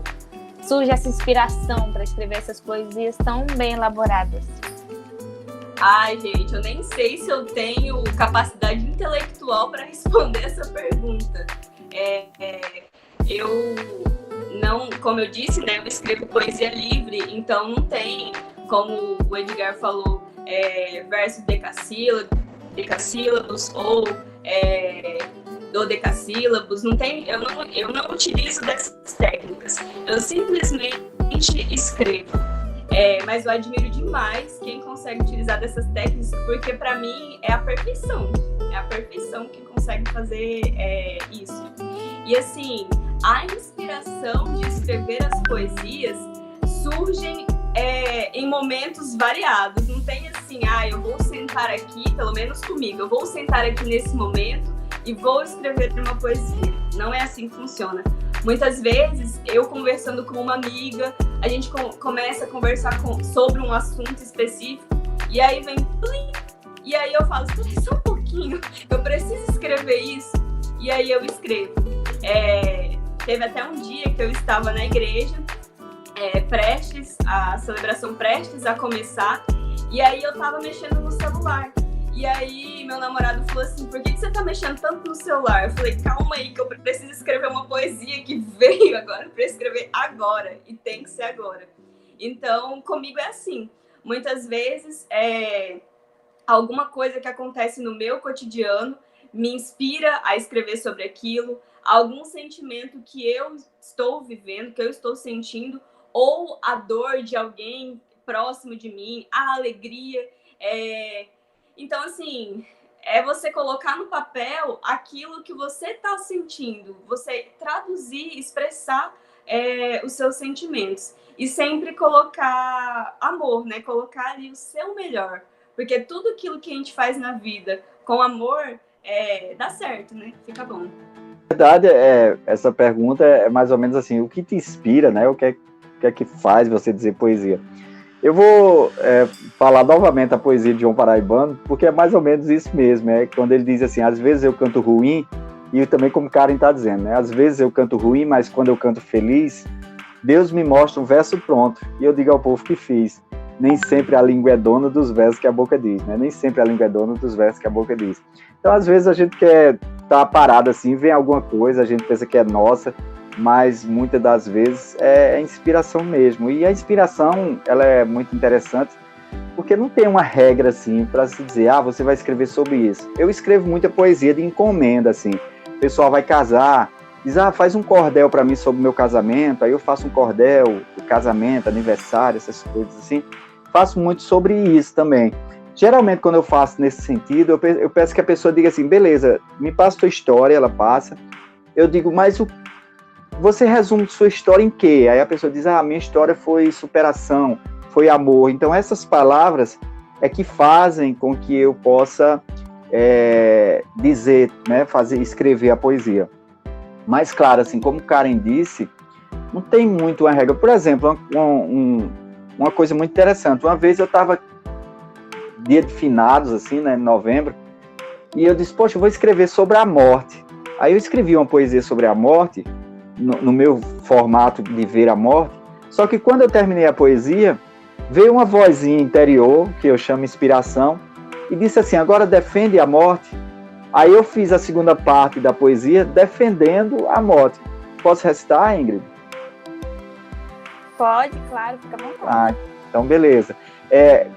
surge essa inspiração para escrever essas poesias tão bem elaboradas. Ai, gente, eu nem sei se eu tenho capacidade intelectual para responder essa pergunta. Eu não, como eu disse, né, eu escrevo poesia livre, então não tem, como o Edgar falou, verso decassílabos ou dodecassílabos, não tem, eu não utilizo dessas técnicas, eu simplesmente escrevo. Mas eu admiro demais quem consegue utilizar dessas técnicas, porque para mim é a perfeição que consegue fazer isso. E assim, a inspiração de escrever as poesias surgem em momentos variados, não tem assim, eu vou sentar aqui, pelo menos comigo, eu vou sentar aqui nesse momento e vou escrever uma poesia. Não é assim que funciona. Muitas vezes, eu conversando com uma amiga, a gente começa a conversar sobre um assunto específico, e aí vem plim, e aí eu falo, espera só um pouquinho, eu preciso escrever isso, e aí eu escrevo. Teve até um dia que eu estava na igreja, a celebração prestes a começar, e aí eu estava mexendo no celular. E aí meu namorado falou assim, por que você tá mexendo tanto no celular? Eu falei, calma aí, que eu preciso escrever uma poesia que veio agora para escrever agora, e tem que ser agora. Então, comigo é assim. Muitas vezes, alguma coisa que acontece no meu cotidiano me inspira a escrever sobre aquilo, algum sentimento que eu estou vivendo, que eu estou sentindo, ou a dor de alguém próximo de mim, a alegria, Então, assim, é você colocar no papel aquilo que você está sentindo, você traduzir, expressar os seus sentimentos. E sempre colocar amor, né? Colocar ali o seu melhor. Porque tudo aquilo que a gente faz na vida com amor, dá certo, né? Fica bom. Na verdade, essa pergunta é mais ou menos assim, o que te inspira, né? O que é que faz você dizer poesia? Eu vou falar novamente a poesia de João Paraibano, porque é mais ou menos isso mesmo, quando ele diz assim, às vezes eu canto ruim, e também como Karen está dizendo, né? Às vezes eu canto ruim, mas quando eu canto feliz, Deus me mostra um verso pronto, e eu digo ao povo que fiz. Nem sempre a língua é dona dos versos que a boca diz, né? Nem sempre a língua é dona dos versos que a boca diz. Então, às vezes, a gente quer estar parado assim, vem alguma coisa, a gente pensa que é nossa, mas muitas das vezes é inspiração mesmo. E a inspiração, ela é muito interessante, porque não tem uma regra assim para se dizer, você vai escrever sobre isso. Eu escrevo muita poesia de encomenda, assim. O pessoal vai casar, diz, faz um cordel para mim sobre o meu casamento, aí eu faço um cordel, o casamento, aniversário, essas coisas assim. Faço muito sobre isso também. Geralmente, quando eu faço nesse sentido, eu peço que a pessoa diga assim, beleza, me passa sua história, ela passa. Eu digo, mas você resume sua história em quê? Aí a pessoa diz, minha história foi superação, foi amor. Então, essas palavras é que fazem com que eu possa dizer, né, escrever a poesia. Mas, claro, assim, como Karen disse, não tem muito uma regra. Por exemplo, uma coisa muito interessante. Uma vez eu estava dia de finados, assim, né, em novembro, e eu disse, poxa, eu vou escrever sobre a morte. Aí eu escrevi uma poesia sobre a morte, no meu formato de ver a morte, só que quando eu terminei a poesia, veio uma vozinha interior, que eu chamo inspiração, e disse assim, agora defende a morte. Aí eu fiz a segunda parte da poesia, defendendo a morte. Posso recitar, Ingrid? Pode, claro, fica à vontade. Então beleza.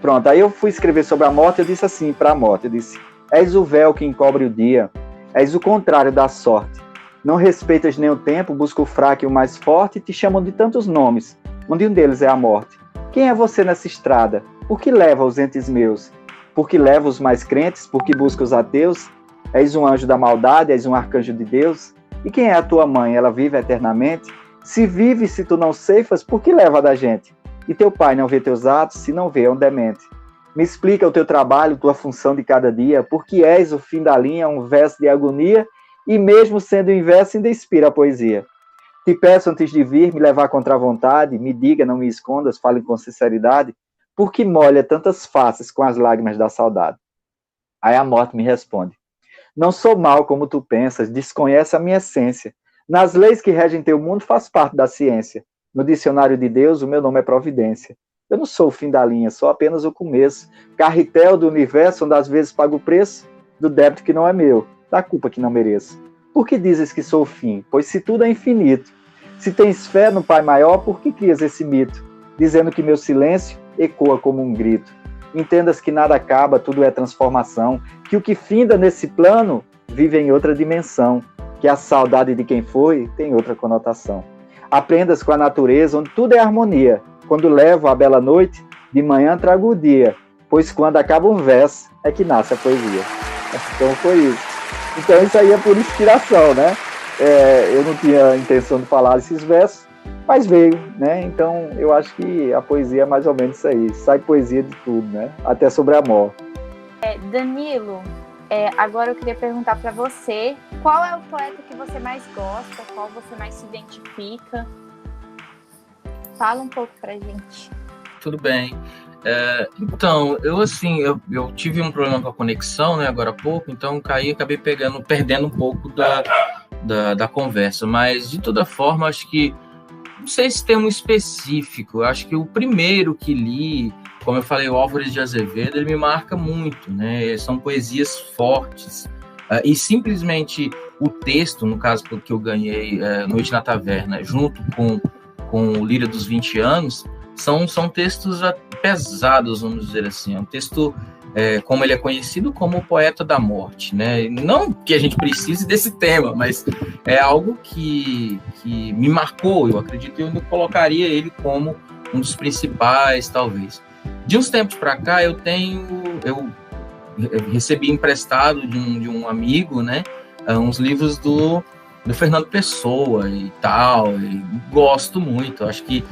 Pronto, aí eu fui escrever sobre a morte, eu disse assim para a morte, eu disse, és o véu que encobre o dia, és o contrário da sorte. Não respeitas nem o tempo, busca o fraco e o mais forte, e te chamam de tantos nomes, onde um deles é a morte. Quem é você nessa estrada? Por que leva os entes meus? Por que leva os mais crentes? Por que busca os ateus? És um anjo da maldade, és um arcanjo de Deus? E quem é a tua mãe? Ela vive eternamente? Se vive, se tu não ceifas, por que leva da gente? E teu pai não vê teus atos, se não vê, é um demente. Me explica o teu trabalho, tua função de cada dia, porque és o fim da linha, um verso de agonia, e mesmo sendo inverso, ainda inspira a poesia. Te peço antes de vir, me levar contra a vontade, me diga, não me escondas, fale com sinceridade, porque molha tantas faces com as lágrimas da saudade. Aí a morte me responde, não sou mal como tu pensas, desconhece a minha essência. Nas leis que regem teu mundo faz parte da ciência. No dicionário de Deus, o meu nome é providência. Eu não sou o fim da linha, sou apenas o começo. Carretel do universo, onde às vezes pago o preço do débito que não é meu, da culpa que não mereço. Por que dizes que sou o fim? Pois se tudo é infinito. Se tens fé no Pai Maior, por que crias esse mito? Dizendo que meu silêncio ecoa como um grito. Entendas que nada acaba, tudo é transformação. Que o que finda nesse plano vive em outra dimensão. Que a saudade de quem foi tem outra conotação. Aprendas com a natureza, onde tudo é harmonia. Quando levo a bela noite, de manhã trago o dia. Pois quando acaba um verso, é que nasce a poesia. Então foi isso. Então isso aí é por inspiração, né? Eu não tinha intenção de falar esses versos, mas veio, né? Então eu acho que a poesia é mais ou menos isso aí. Sai poesia de tudo, né? Até sobre a morte. Danilo, agora eu queria perguntar para você, qual é o poeta que você mais gosta, qual você mais se identifica? Fala um pouco pra gente. Tudo bem. Então, eu tive um problema com a conexão, né, agora há pouco, então acabei perdendo um pouco da conversa, mas de toda forma, acho que, não sei se tem um específico, acho que o primeiro que li, como eu falei, o Álvares de Azevedo, ele me marca muito, né, são poesias fortes, e simplesmente o texto, no caso que eu ganhei Noite na Taverna, junto com o Lírio dos 20 anos, são textos pesados, vamos dizer assim. É um texto, como ele é conhecido, como o poeta da morte, né? Não que a gente precise desse tema, mas é algo que me marcou. Eu acredito que eu colocaria ele como um dos principais, talvez. De uns tempos para cá, eu recebi emprestado de um amigo, né? Uns livros do Fernando Pessoa e tal, e gosto muito. Acho que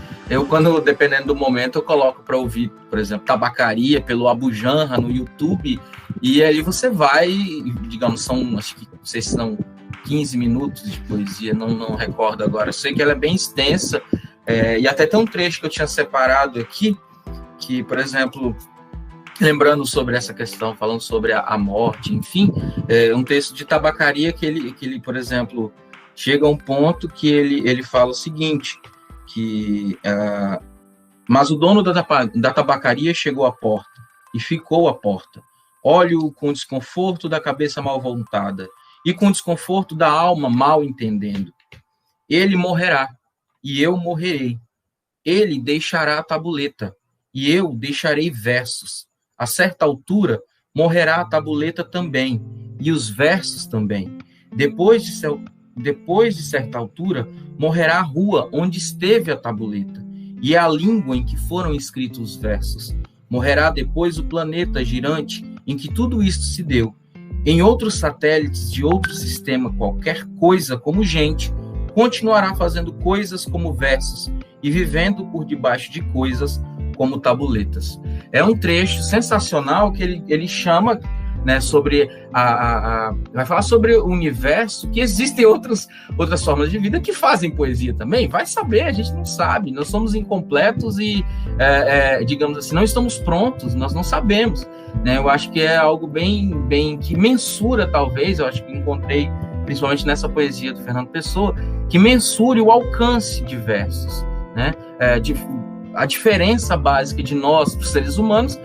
dependendo do momento, eu coloco para ouvir, por exemplo, Tabacaria pelo Abu Janra no YouTube, e aí você vai, digamos, acho que, não sei se são 15 minutos de poesia, não recordo agora, eu sei que ela é bem extensa, e até tem um trecho que eu tinha separado aqui, que, por exemplo, lembrando sobre essa questão, falando sobre a morte, enfim, um texto de Tabacaria que ele, por exemplo, chega a um ponto que ele fala o seguinte, que mas o dono da tabacaria chegou à porta e ficou à porta. Olho com desconforto da cabeça mal voltada e com desconforto da alma mal entendendo. Ele morrerá e eu morrerei. Ele deixará a tabuleta e eu deixarei versos. A certa altura morrerá a tabuleta também e os versos também. Depois de certa altura morrerá a rua onde esteve a tabuleta e a língua em que foram escritos os versos. Morrerá depois o planeta girante em que tudo isto se deu. Em outros satélites de outro sistema, qualquer coisa como gente continuará fazendo coisas como versos e vivendo por debaixo de coisas como tabuletas. É um trecho sensacional que ele chama, né, sobre vai falar sobre o universo, que existem outras formas de vida que fazem poesia também. Vai saber, a gente não sabe, nós somos incompletos e, digamos assim, não estamos prontos, nós não sabemos, né? Eu acho que é algo bem que mensura, talvez, eu acho que encontrei, principalmente nessa poesia do Fernando Pessoa, que mensure o alcance de versos, né? A diferença básica de nós, dos seres humanos,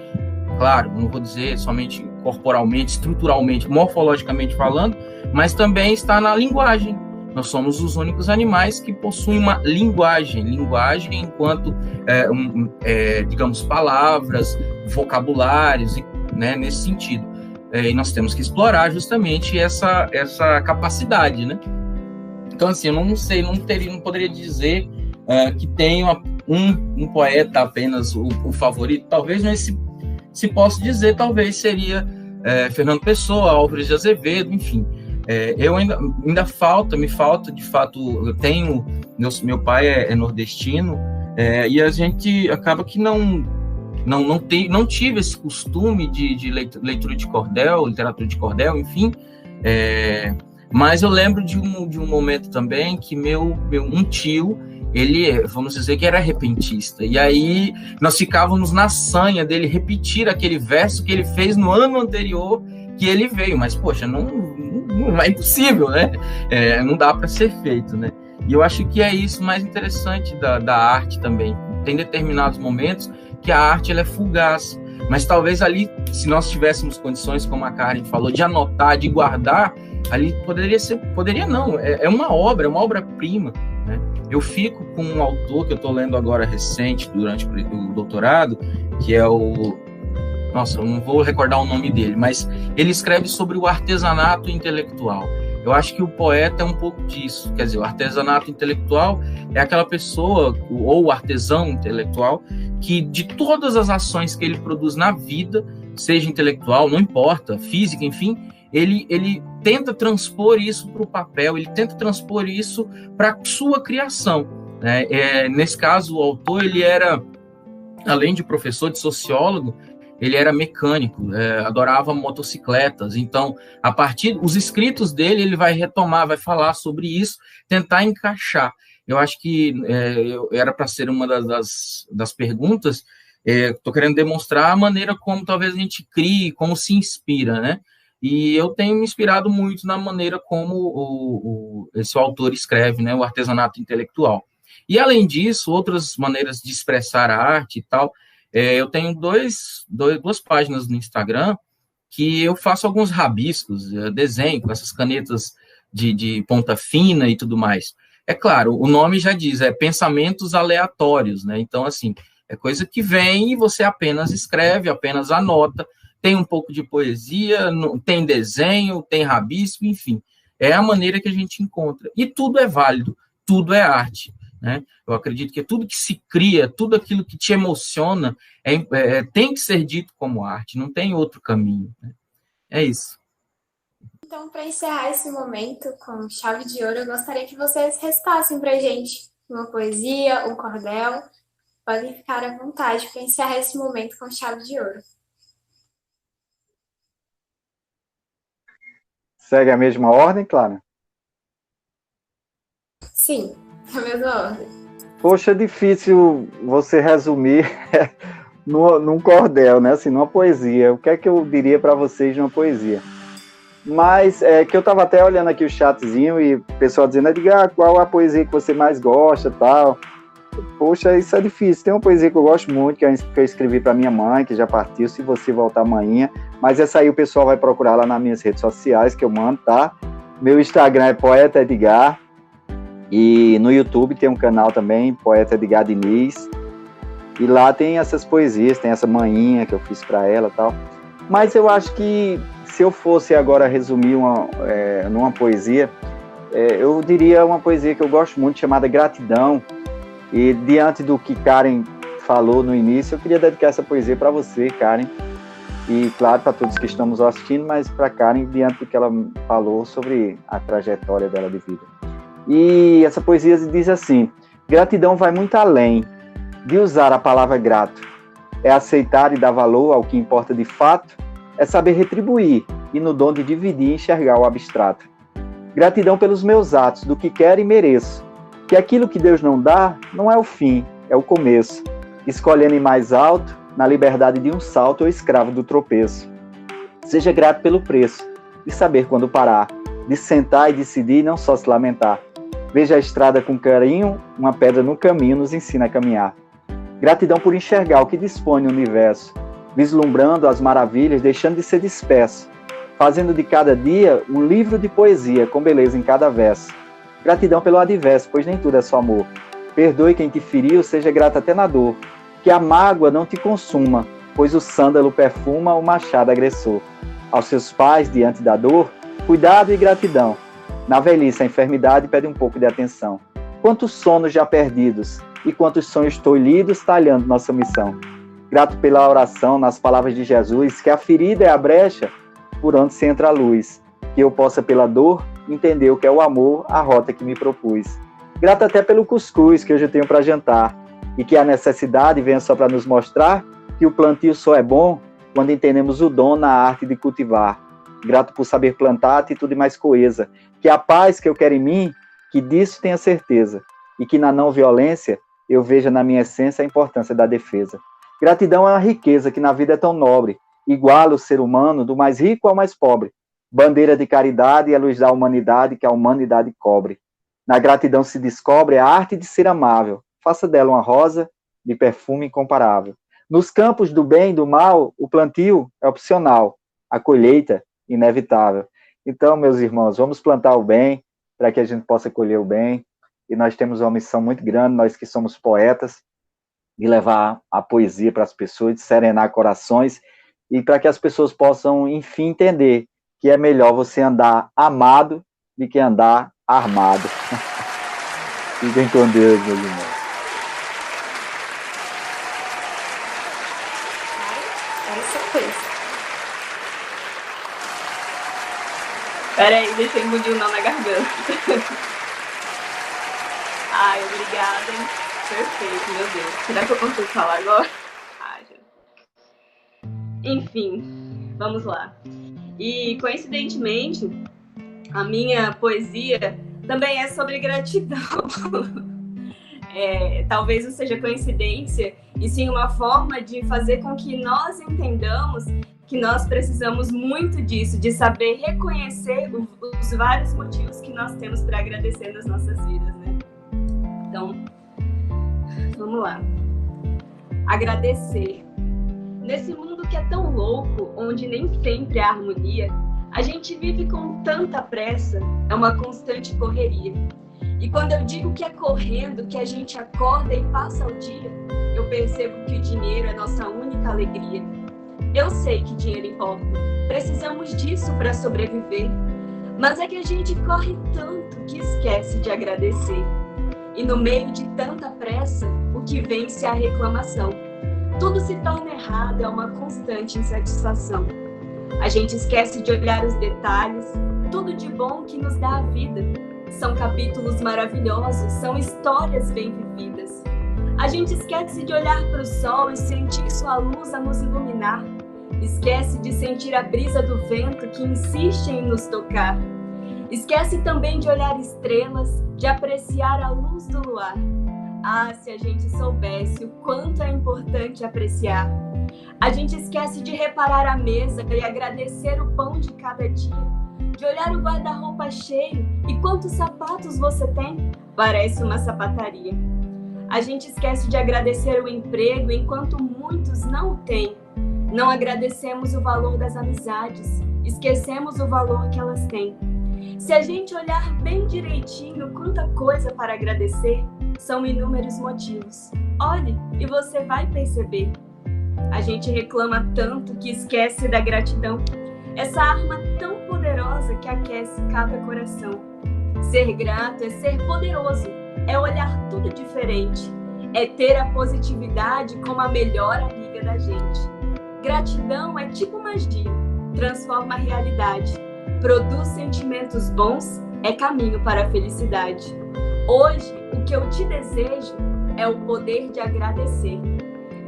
claro, não vou dizer somente corporalmente, estruturalmente, morfologicamente falando, mas também está na linguagem. Nós somos os únicos animais que possuem uma linguagem enquanto, digamos, palavras, vocabulários, né, nesse sentido. E nós temos que explorar justamente essa capacidade, né? Então, assim, eu não poderia dizer que tenho um poeta apenas o favorito. Talvez, mas se posso dizer, talvez seria Fernando Pessoa, Álvares de Azevedo, enfim. Me falta, de fato, eu tenho, meu pai é nordestino, e a gente acaba que não tive esse costume de leitura de cordel, literatura de cordel, enfim, mas eu lembro de um momento também que um tio, ele, vamos dizer que era repentista, e aí nós ficávamos na sanha dele repetir aquele verso que ele fez no ano anterior que ele veio, mas poxa, não é impossível, né? Não dá para ser feito, né? E eu acho que é isso mais interessante da arte também. Tem determinados momentos que a arte ela é fugaz, mas talvez ali, se nós tivéssemos condições, como a Karen falou, de anotar, de guardar, ali poderia não, é uma obra-prima, né? Eu fico com um autor que eu estou lendo agora recente, durante o doutorado, que é eu não vou recordar o nome dele, mas ele escreve sobre o artesanato intelectual. Eu acho que o poeta é um pouco disso, quer dizer, o artesanato intelectual é aquela pessoa, ou o artesão intelectual, que de todas as ações que ele produz na vida, seja intelectual, não importa, física, enfim, ele tenta transpor isso para o papel, ele tenta transpor isso para a sua criação, né? Nesse caso, o autor, ele era, além de professor, de sociólogo, ele era mecânico, adorava motocicletas, então, a partir dos escritos dele, ele vai retomar, vai falar sobre isso, tentar encaixar. Eu acho que era para ser uma das perguntas, estou querendo demonstrar a maneira como talvez a gente crie, como se inspira, né? E eu tenho me inspirado muito na maneira como esse autor escreve, né, o artesanato intelectual. E, além disso, outras maneiras de expressar a arte e tal, eu tenho duas páginas no Instagram que eu faço alguns rabiscos, desenho com essas canetas de ponta fina e tudo mais. É claro, o nome já diz, pensamentos aleatórios, né? Então, assim, é coisa que vem e você apenas escreve, apenas anota. Tem um pouco de poesia, tem desenho, tem rabisco, enfim. É a maneira que a gente encontra. E tudo é válido, tudo é arte, né? Eu acredito que tudo que se cria, tudo aquilo que te emociona, tem que ser dito como arte, não tem outro caminho, né? É isso. Então, para encerrar esse momento com chave de ouro, eu gostaria que vocês recitassem para a gente uma poesia, um cordel. Podem ficar à vontade para encerrar esse momento com chave de ouro. Segue a mesma ordem, Clara? Sim, a mesma ordem. Poxa, é difícil você resumir num cordel, né? Assim, numa poesia. O que é que eu diria para vocês numa poesia? Mas é que eu estava até olhando aqui o chatzinho e o pessoal dizendo, qual a poesia que você mais gosta, tal. Poxa, isso é difícil. Tem uma poesia que eu gosto muito, que eu escrevi para minha mãe, que já partiu, Se Você Voltar Amanhã. Mas essa aí o pessoal vai procurar lá nas minhas redes sociais, que eu mando, tá? Meu Instagram é Poeta Edgar. E no YouTube tem um canal também, Poeta Edgar Diniz. E lá tem essas poesias, tem essa manhinha que eu fiz para ela e tal. Mas eu acho que se eu fosse agora resumir numa poesia, eu diria uma poesia que eu gosto muito, chamada Gratidão. E diante do que Karen falou no início, eu queria dedicar essa poesia para você, Karen. E claro, para todos que estamos assistindo, mas para Karen, diante do que ela falou sobre a trajetória dela de vida. E essa poesia diz assim: gratidão vai muito além de usar a palavra grato. É aceitar e dar valor ao que importa de fato, é saber retribuir e no dom de dividir e enxergar o abstrato. Gratidão pelos meus atos, do que quero e mereço, que aquilo que Deus não dá não é o fim, é o começo. Escolhendo ir mais alto, na liberdade de um salto ou escravo do tropeço. Seja grato pelo preço, de saber quando parar, de sentar e decidir e não só se lamentar. Veja a estrada com carinho, uma pedra no caminho nos ensina a caminhar. Gratidão por enxergar o que dispõe no universo, vislumbrando as maravilhas, deixando de ser disperso, fazendo de cada dia um livro de poesia com beleza em cada verso. Gratidão pelo adverso, pois nem tudo é só amor. Perdoe quem te feriu, seja grato até na dor. Que a mágoa não te consuma, pois o sândalo perfuma o machado agressor. Aos seus pais, diante da dor, cuidado e gratidão. Na velhice, a enfermidade pede um pouco de atenção. Quantos sonos já perdidos e quantos sonhos tolhidos talhando nossa missão. Grato pela oração nas palavras de Jesus, que a ferida é a brecha por onde se entra a luz. Que eu possa, pela dor, entender o que é o amor, a rota que me propus. Grato até pelo cuscuz que hoje eu tenho para jantar. E que a necessidade venha só para nos mostrar que o plantio só é bom quando entendemos o dom na arte de cultivar. Grato por saber plantar a atitude mais coesa. Que a paz que eu quero em mim, que disso tenha certeza. E que na não violência eu veja na minha essência a importância da defesa. Gratidão é uma riqueza que na vida é tão nobre. Iguala o ser humano do mais rico ao mais pobre. Bandeira de caridade e a luz da humanidade que a humanidade cobre. Na gratidão se descobre a arte de ser amável. Faça dela uma rosa de perfume incomparável. Nos campos do bem e do mal, o plantio é opcional, a colheita inevitável. Então, meus irmãos, vamos plantar o bem para que a gente possa colher o bem. E nós temos uma missão muito grande, nós que somos poetas, de levar a poesia para as pessoas, de serenar corações e para que as pessoas possam, enfim, entender que é melhor você andar amado do que andar armado. Fiquem com Deus, meus irmãos. Peraí, deixa eu engolir o nó na garganta. Ai, obrigada. Perfeito, meu Deus. Será que eu consigo falar agora? Enfim, vamos lá. E, coincidentemente, a minha poesia também é sobre gratidão. Talvez não seja coincidência, e sim uma forma de fazer com que nós entendamos que nós precisamos muito disso, de saber reconhecer os vários motivos que nós temos para agradecer nas nossas vidas, né? Então, vamos lá. Agradecer. Nesse mundo que é tão louco, onde nem sempre há harmonia, a gente vive com tanta pressa, é uma constante correria. E quando eu digo que é correndo, que a gente acorda e passa o dia, eu percebo que o dinheiro é nossa única alegria. Eu sei que dinheiro importa, precisamos disso para sobreviver, mas é que a gente corre tanto que esquece de agradecer. E no meio de tanta pressa, o que vence é a reclamação. Tudo se torna errado, é uma constante insatisfação. A gente esquece de olhar os detalhes, tudo de bom que nos dá a vida. São capítulos maravilhosos, são histórias bem vividas. A gente esquece de olhar para o sol e sentir sua luz a nos iluminar. Esquece de sentir a brisa do vento que insiste em nos tocar. Esquece também de olhar estrelas, de apreciar a luz do luar. Ah, se a gente soubesse o quanto é importante apreciar. A gente esquece de reparar a mesa e agradecer o pão de cada dia, de olhar o guarda-roupa cheio e quantos sapatos você tem? Parece uma sapataria. A gente esquece de agradecer o emprego enquanto muitos não o têm. Não agradecemos o valor das amizades, esquecemos o valor que elas têm. Se a gente olhar bem direitinho quanta coisa para agradecer, são inúmeros motivos. Olhe e você vai perceber. A gente reclama tanto que esquece da gratidão, essa arma tão poderosa que aquece cada coração. Ser grato é ser poderoso, é olhar tudo diferente, é ter a positividade como a melhor amiga da gente. Gratidão é tipo magia, transforma a realidade, produz sentimentos bons, é caminho para a felicidade. Hoje, o que eu te desejo é o poder de agradecer.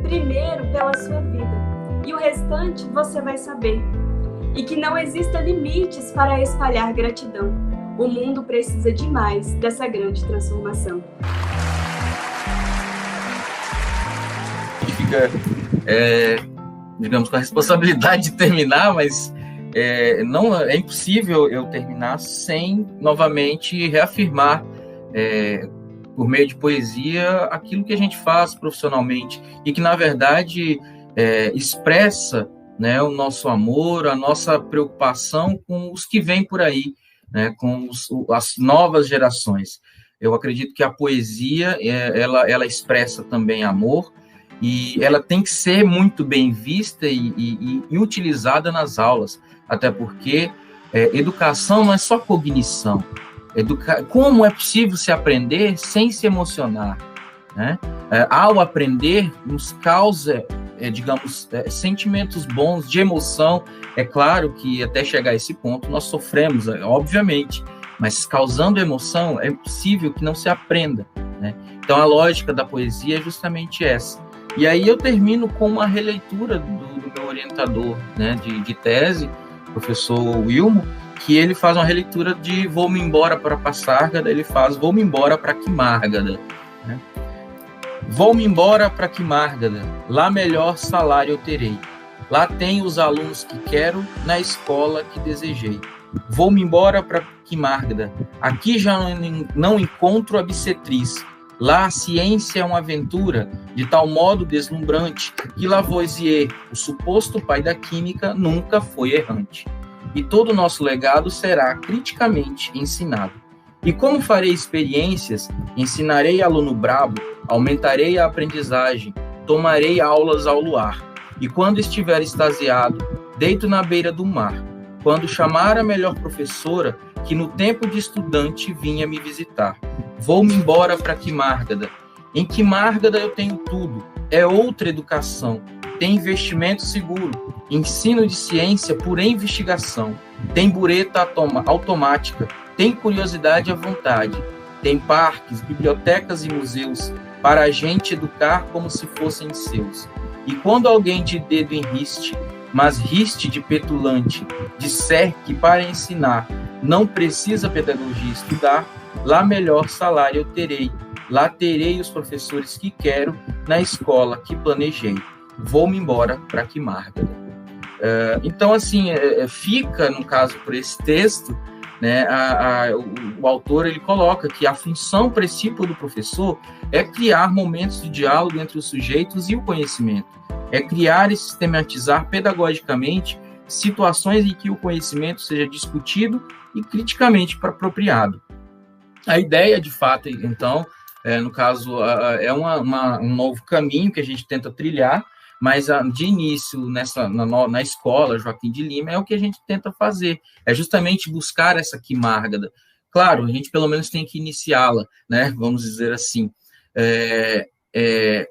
Primeiro pela sua vida, e o restante você vai saber. E que não existam limites para espalhar gratidão. O mundo precisa demais dessa grande transformação. Fica, digamos, com a responsabilidade de terminar, mas não é impossível eu terminar sem novamente reafirmar, por meio de poesia, aquilo que a gente faz profissionalmente e que, na verdade, expressa, né, o nosso amor, a nossa preocupação com os que vêm por aí, né, com as novas gerações. Eu acredito que a poesia, ela expressa também amor, e ela tem que ser muito bem vista e utilizada nas aulas, até porque educação não é só cognição. Como é possível se aprender sem se emocionar, né? Ao aprender, nos causa, digamos, sentimentos bons de emoção. É claro que até chegar a esse ponto nós sofremos, obviamente, mas causando emoção é possível que não se aprenda, né? Então a lógica da poesia é justamente essa. E aí eu termino com uma releitura do meu orientador, né, de tese, professor Wilmo, que ele faz uma releitura de Vou-me embora para Passárgada, ele faz Vou-me embora para Quimárgada, né? Vou-me embora para Quimárgada, lá melhor salário eu terei. Lá tenho os alunos que quero, na escola que desejei. Vou-me embora para Quimárgada, aqui já não encontro obstetriz. Lá a ciência é uma aventura, de tal modo deslumbrante, que Lavoisier, o suposto pai da química, nunca foi errante. E todo o nosso legado será criticamente ensinado. E como farei experiências, ensinarei aluno brabo, aumentarei a aprendizagem, tomarei aulas ao luar. E quando estiver extasiado, deito na beira do mar. Quando chamar a melhor professora, que no tempo de estudante vinha me visitar. Vou-me embora para Quimárgada. Em Quimárgada eu tenho tudo. É outra educação. Tem investimento seguro. Ensino de ciência por investigação. Tem bureta automática. Tem curiosidade à vontade. Tem parques, bibliotecas e museus para a gente educar como se fossem seus. E quando alguém de dedo enriste, mas riste de petulante, disser que para ensinar não precisa pedagogia estudar, lá melhor salário eu terei, lá terei os professores que quero, na escola que planejei. Vou-me embora para Quimárgada. Então, assim, fica, no caso, por esse texto, né, o autor ele coloca que a função principal do professor é criar momentos de diálogo entre os sujeitos e o conhecimento, é criar e sistematizar pedagogicamente situações em que o conhecimento seja discutido e criticamente apropriado. A ideia, de fato, então, no caso, é um novo caminho que a gente tenta trilhar, mas de início, na escola Joaquim de Lima, é o que a gente tenta fazer, é justamente buscar essa Quimárgada. Claro, a gente pelo menos tem que iniciá-la, né, vamos dizer assim,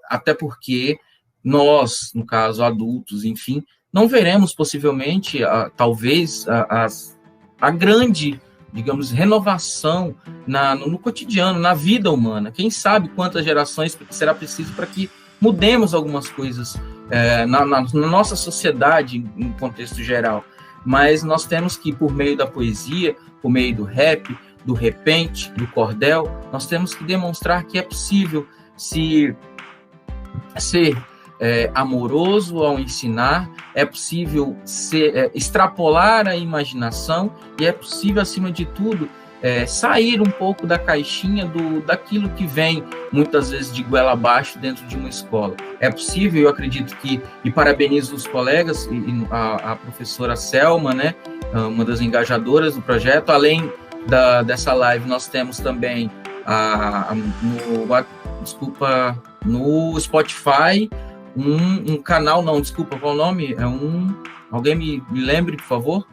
até porque nós, no caso, adultos, enfim, não veremos possivelmente, talvez, a grande, digamos, renovação no cotidiano, na vida humana. Quem sabe quantas gerações será preciso para que mudemos algumas coisas na nossa sociedade, em contexto geral. Mas nós temos que, por meio da poesia, por meio do rap, do repente, do cordel, nós temos que demonstrar que é possível se ser amoroso ao ensinar, é possível extrapolar a imaginação e é possível, acima de tudo, sair um pouco da caixinha daquilo que vem, muitas vezes, de goela abaixo dentro de uma escola. É possível, eu acredito que, e parabenizo os colegas, e a professora Selma, né, uma das engajadoras do projeto. Além dessa live, nós temos também no Spotify, um canal, qual é o nome? Alguém me lembre, por favor?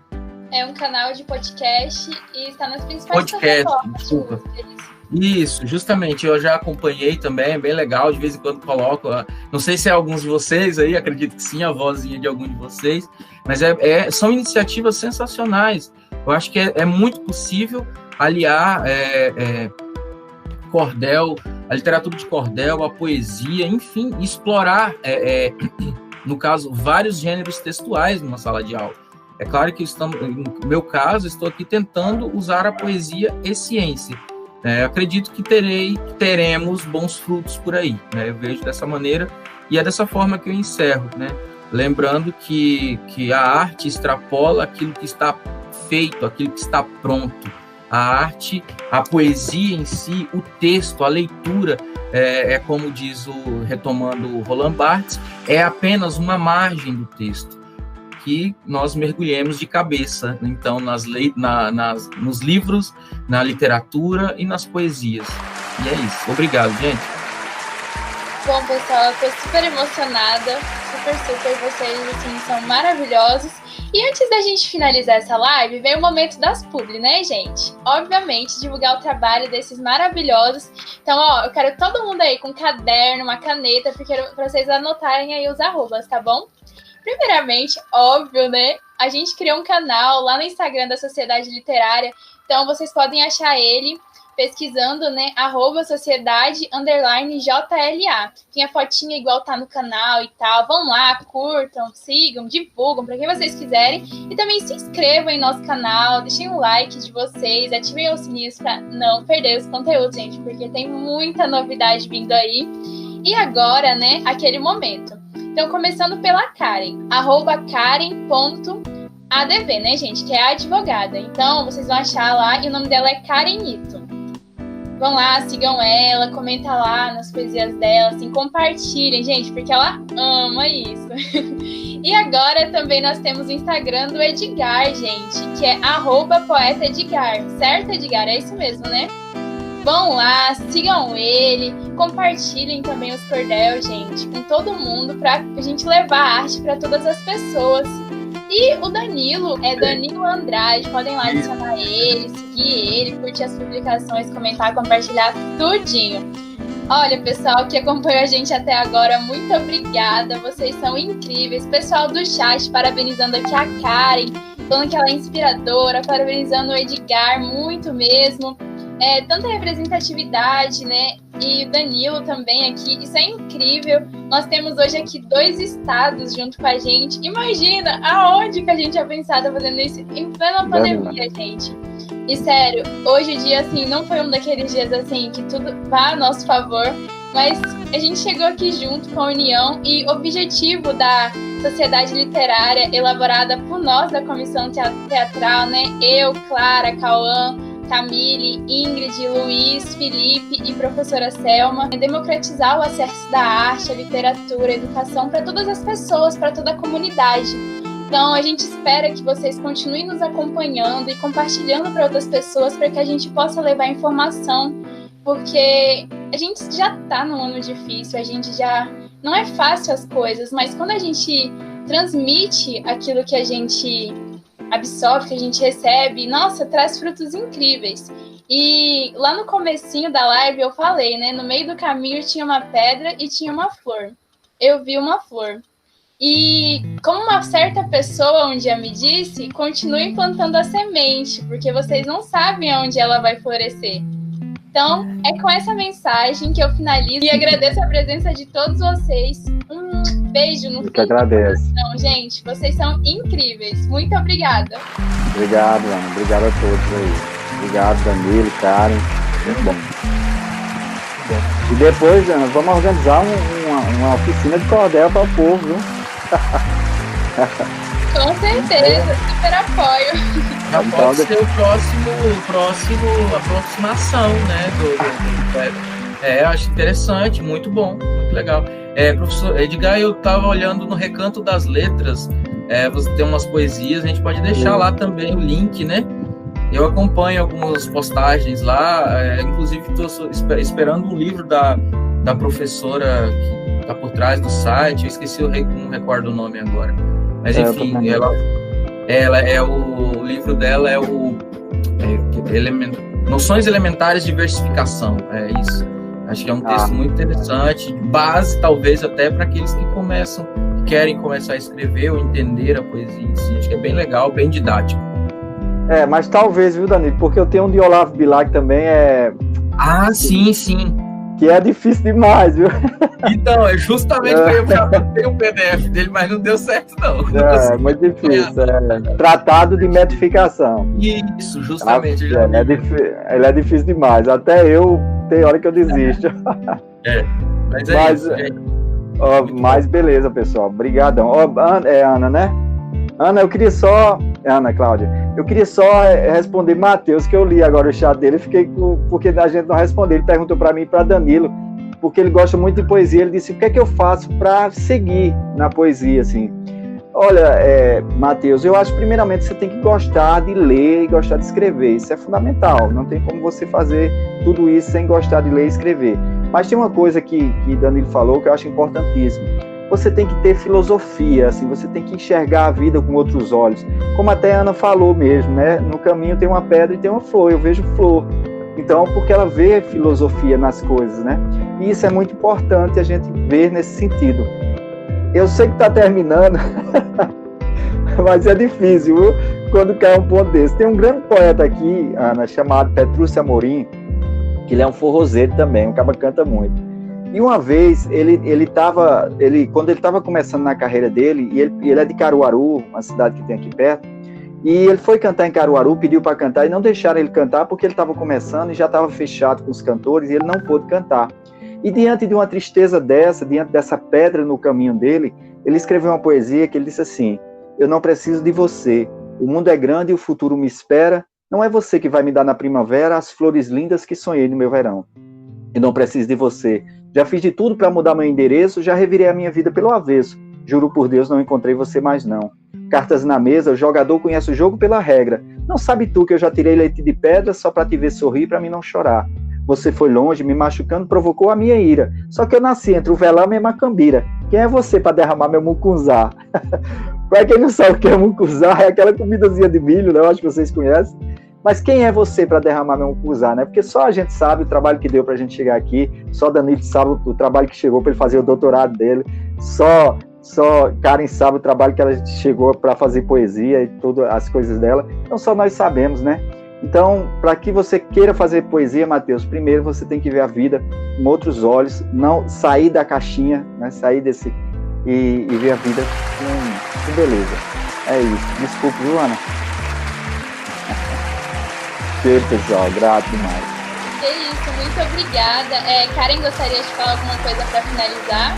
É um canal de podcast e está nas principais plataformas. Desculpa. Isso, justamente, eu já acompanhei também, é bem legal, de vez em quando coloco, não sei se é alguns de vocês aí, acredito que sim, a vozinha de algum de vocês, mas são iniciativas sensacionais. Eu acho que é muito possível aliar cordel, a literatura de cordel, a poesia, enfim, explorar, no caso, vários gêneros textuais numa sala de aula. É claro que no meu caso, estou aqui tentando usar a poesia e ciência. Acredito que teremos bons frutos por aí, né? Eu vejo dessa maneira e é dessa forma que eu encerro, né? Lembrando que a arte extrapola aquilo que está feito, aquilo que está pronto. A arte, a poesia em si, o texto, a leitura, como diz retomando o Roland Barthes, é apenas uma margem do texto, que nós mergulhemos de cabeça, então, nos livros, na literatura e nas poesias. E é isso. Obrigado, gente. Bom, pessoal, eu estou super emocionada, super, vocês assim, são maravilhosos. E antes da gente finalizar essa live, vem o momento das publi, né, gente? Obviamente, divulgar o trabalho desses maravilhosos. Então, eu quero todo mundo aí com caderno, uma caneta, para vocês anotarem aí os arrobas, tá bom? Primeiramente, óbvio, né? A gente criou um canal lá no Instagram da Sociedade Literária, então vocês podem achar ele pesquisando, né, @sociedade_JLA. Tem a fotinha igual tá no canal e tal. Vão lá, curtam, sigam, divulgam para quem vocês quiserem. E também se inscrevam em nosso canal, deixem um like de vocês, ativem os sininhos para não perder os conteúdos, gente, porque tem muita novidade vindo aí. E agora, né, aquele momento. Então, começando pela Karen, @karen.adv, né, gente, que é a advogada. Então, vocês vão achar lá e o nome dela é Karen Ito. Vão lá, sigam ela, comenta lá nas poesias dela, assim, compartilhem, gente, porque ela ama isso. E agora também nós temos o Instagram do Edgar, gente, que é @poetaedgar, certo, Edgar? É isso mesmo, né? Vão lá, sigam ele, compartilhem também os cordel, gente, com todo mundo, pra gente levar a arte para todas as pessoas. E o Danilo, Danilo Andrade, podem lá adicionar ele, seguir ele, curtir as publicações, comentar, compartilhar tudinho. Olha, pessoal que acompanhou a gente até agora, muito obrigada, vocês são incríveis. Pessoal do chat, parabenizando aqui a Karen, falando que ela é inspiradora, parabenizando o Edgar, muito mesmo. Tanta representatividade, né? E o Danilo também aqui, isso é incrível. Nós temos hoje aqui 2 estados junto com a gente. Imagina aonde que a gente tinha pensado fazendo isso em plena pandemia, gente. E sério, hoje o dia, assim, não foi um daqueles dias, assim, que tudo vá a nosso favor, mas a gente chegou aqui junto com a união e o objetivo da Sociedade Literária, elaborada por nós da Comissão Teatral, né? Eu, Clara, Cauã, Camille, Ingrid, Luiz, Felipe e professora Selma, democratizar o acesso da arte, a literatura, a educação para todas as pessoas, para toda a comunidade. Então, a gente espera que vocês continuem nos acompanhando e compartilhando para outras pessoas para que a gente possa levar informação, porque a gente já está num ano difícil, a gente já... Não é fácil as coisas, mas quando a gente transmite aquilo que a gente absorve, que a gente recebe, nossa, traz frutos incríveis. E lá no comecinho da live eu falei, né, no meio do caminho tinha uma pedra e tinha uma flor. Eu vi uma flor. E como uma certa pessoa um dia me disse, continuem plantando a semente, porque vocês não sabem aonde ela vai florescer. Então, é com essa mensagem que eu finalizo e agradeço a presença de todos vocês. Um beijo no fim do coração, gente. Vocês são incríveis. Muito obrigada. Obrigado, Ana. Obrigado a todos aí. Obrigado, Danilo, Karen. Muito bom. E depois, Ana, vamos organizar uma oficina de cordel para o povo, viu? Com certeza, super apoio. Já Então, pode ser o próximo aproximação, né? Eu acho interessante, muito bom, muito legal. Professor Edgar, eu estava olhando no Recanto das Letras, você tem umas poesias, a gente pode deixar lá também o link, né? Eu acompanho algumas postagens lá, inclusive estou esperando um livro da professora que está por trás do site, eu esqueci, não recordo o nome agora. Mas enfim, o livro dela é Noções Elementares de Diversificação, é isso. Acho que é um texto muito interessante, base talvez até para aqueles que querem começar a escrever ou entender a poesia em si. Acho que é bem legal, bem didático. Mas talvez, viu, Danilo? Porque eu tenho um de Olavo Bilac também, sim. Que é difícil demais, viu? Então, justamente eu já botei um PDF dele, mas não deu certo, não. É muito difícil. Tratado de Metificação. Isso, justamente. Ele é difícil demais. Até eu, tem hora que eu desisto. Mas beleza, pessoal. Obrigadão. Ana, né? Ana, Ana Cláudia, eu queria só responder Matheus, que eu li agora o chat dele, porque a gente não respondeu. Ele perguntou para mim e para Danilo, porque ele gosta muito de poesia. Ele disse: o que é que eu faço para seguir na poesia, assim? Olha, Matheus, eu acho primeiramente você tem que gostar de ler e gostar de escrever. Isso é fundamental. Não tem como você fazer tudo isso sem gostar de ler e escrever. Mas tem uma coisa que Danilo falou que eu acho importantíssimo. Você tem que ter filosofia, assim, você tem que enxergar a vida com outros olhos. Como até a Ana falou mesmo, né? No caminho tem uma pedra e tem uma flor, eu vejo flor. Então, porque ela vê filosofia nas coisas, né? E isso é muito importante a gente ver nesse sentido. Eu sei que está terminando, mas é difícil, viu? Quando cai um ponto desse. Tem um grande poeta aqui, Ana, chamado Petrúcio Amorim, que ele é um forrozeiro também, um cara canta muito. E uma vez, quando ele estava começando na carreira dele, e ele é de Caruaru, uma cidade que tem aqui perto, e ele foi cantar em Caruaru, pediu para cantar, e não deixaram ele cantar porque ele estava começando e já estava fechado com os cantores, e ele não pôde cantar. E diante de uma tristeza diante dessa pedra no caminho dele, ele escreveu uma poesia que ele disse assim: eu não preciso de você, o mundo é grande e o futuro me espera, não é você que vai me dar na primavera as flores lindas que sonhei no meu verão. Eu não preciso de você. Já fiz de tudo para mudar meu endereço, já revirei a minha vida pelo avesso. Juro por Deus, não encontrei você mais não. Cartas na mesa, o jogador conhece o jogo pela regra. Não sabe tu que eu já tirei leite de pedra só para te ver sorrir, para mim não chorar. Você foi longe, me machucando, provocou a minha ira. Só que eu nasci entre o velame e a macambira. Quem é você para derramar meu mucunzá? Para quem não sabe o que é mucunzá, é aquela comidazinha de milho, né? Eu acho que vocês conhecem. Mas quem é você para derramar meu mucunzá, né? Porque só a gente sabe o trabalho que deu para a gente chegar aqui, só Danilo sabe o trabalho que chegou para ele fazer o doutorado dele, só Karen sabe o trabalho que ela chegou para fazer poesia e todas as coisas dela. Então só nós sabemos, né? Então, para que você queira fazer poesia, Matheus, primeiro você tem que ver a vida com outros olhos, não sair da caixinha, né? Sair desse e ver a vida com beleza. É isso. Desculpe, viu, Ana? Pessoal, grato demais. Que isso, muito obrigada. Karen, gostaria de falar alguma coisa para finalizar?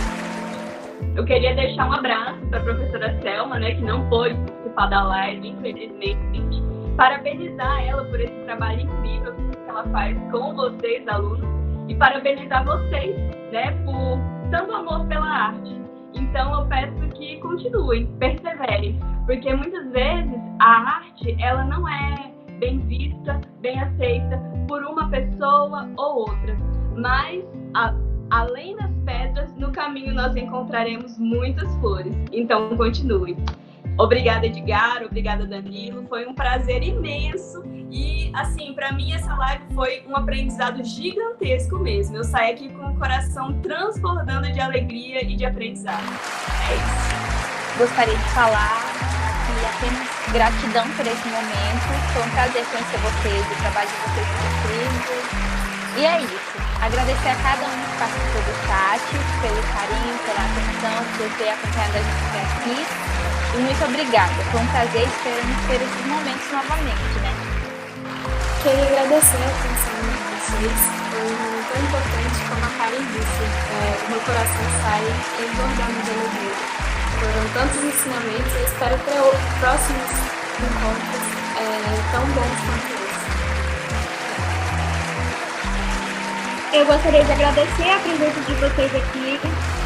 Eu queria deixar um abraço para a professora Selma, né, que não pôde participar da live, infelizmente. Parabenizar ela por esse trabalho incrível que ela faz com vocês, alunos, e parabenizar vocês, né, por tanto amor pela arte. Então, eu peço que continuem, perseverem, porque muitas vezes a arte, ela não é bem vista, bem aceita por uma pessoa ou outra. Mas, além das pedras, no caminho nós encontraremos muitas flores. Então, continuem. Obrigada, Edgar. Obrigada, Danilo. Foi um prazer imenso. E, assim, para mim, essa live foi um aprendizado gigantesco mesmo. Eu saí aqui com o coração transbordando de alegria e de aprendizado. É isso. Gostaria de falar aqui apenas gratidão por esse momento. Foi um prazer conhecer vocês, o trabalho de vocês foi incrível. E é isso. Agradecer a cada um que participou do chat, pelo carinho, pela atenção, por ter acompanhado a gente até aqui. E muito obrigada. Foi um prazer, esperamos ter esses momentos novamente, né? Queria agradecer a atenção de vocês. Foi um momento tão importante como a Karen disse. Meu coração sai engordando de alegria. Foram tantos ensinamentos. Eu espero ter próximos encontros tão bons quanto esse. Eu gostaria de agradecer a presença de vocês aqui.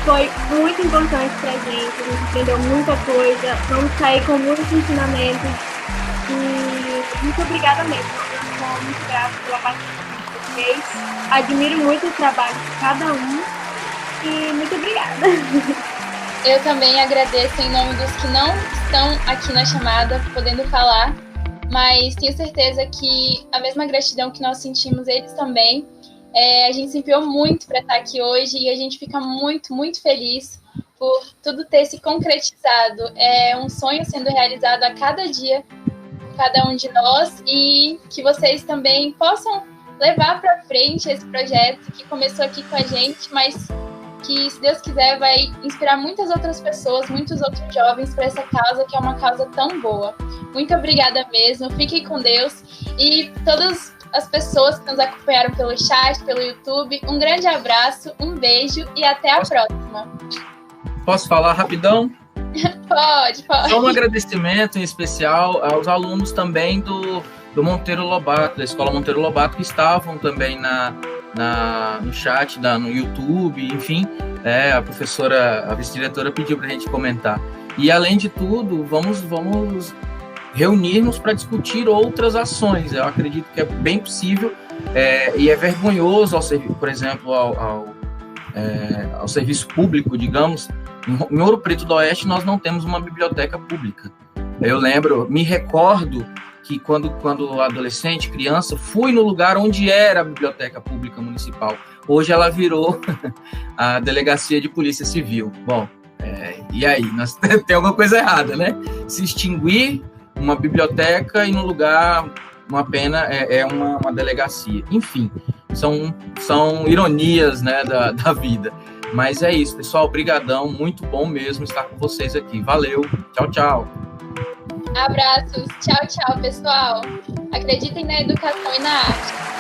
Foi muito importante pra gente. A gente aprendeu muita coisa. Vamos sair com muitos ensinamentos. E muito obrigada mesmo. Eu sou muito grata pela participação de vocês. Admiro muito o trabalho de cada um. E muito obrigada. Eu também agradeço em nome dos que não estão aqui na chamada, podendo falar. Mas tenho certeza que a mesma gratidão que nós sentimos, eles também. A gente se empenhou muito para estar aqui hoje e a gente fica muito, muito feliz por tudo ter se concretizado. É um sonho sendo realizado a cada dia, cada um de nós, e que vocês também possam levar para frente esse projeto que começou aqui com a gente, mas que, se Deus quiser, vai inspirar muitas outras pessoas, muitos outros jovens para essa causa, que é uma causa tão boa. Muito obrigada mesmo, fiquem com Deus, e todas as pessoas que nos acompanharam pelo chat, pelo YouTube, um grande abraço, um beijo e até a próxima. Posso falar rapidão? Pode. Só um agradecimento em especial aos alunos também do Monteiro Lobato, da Escola Monteiro Lobato, que estavam também no chat, no YouTube, enfim, a professora, a vice-diretora pediu para a gente comentar. E, além de tudo, vamos reunirmos para discutir outras ações. Eu acredito que é bem possível, e é vergonhoso, por exemplo, ao serviço público, digamos. Em Ouro Preto do Oeste nós não temos uma biblioteca pública. Me recordo que quando adolescente, criança, fui no lugar onde era a biblioteca pública municipal. Hoje ela virou a Delegacia de Polícia Civil. Bom, e aí? Tem alguma coisa errada, né? Se extinguir uma biblioteca e no lugar, uma pena, uma delegacia. Enfim, são ironias, né, da vida. Mas é isso, pessoal, brigadão, muito bom mesmo estar com vocês aqui. Valeu, tchau, tchau. Abraços, tchau, pessoal. Acreditem na educação e na arte.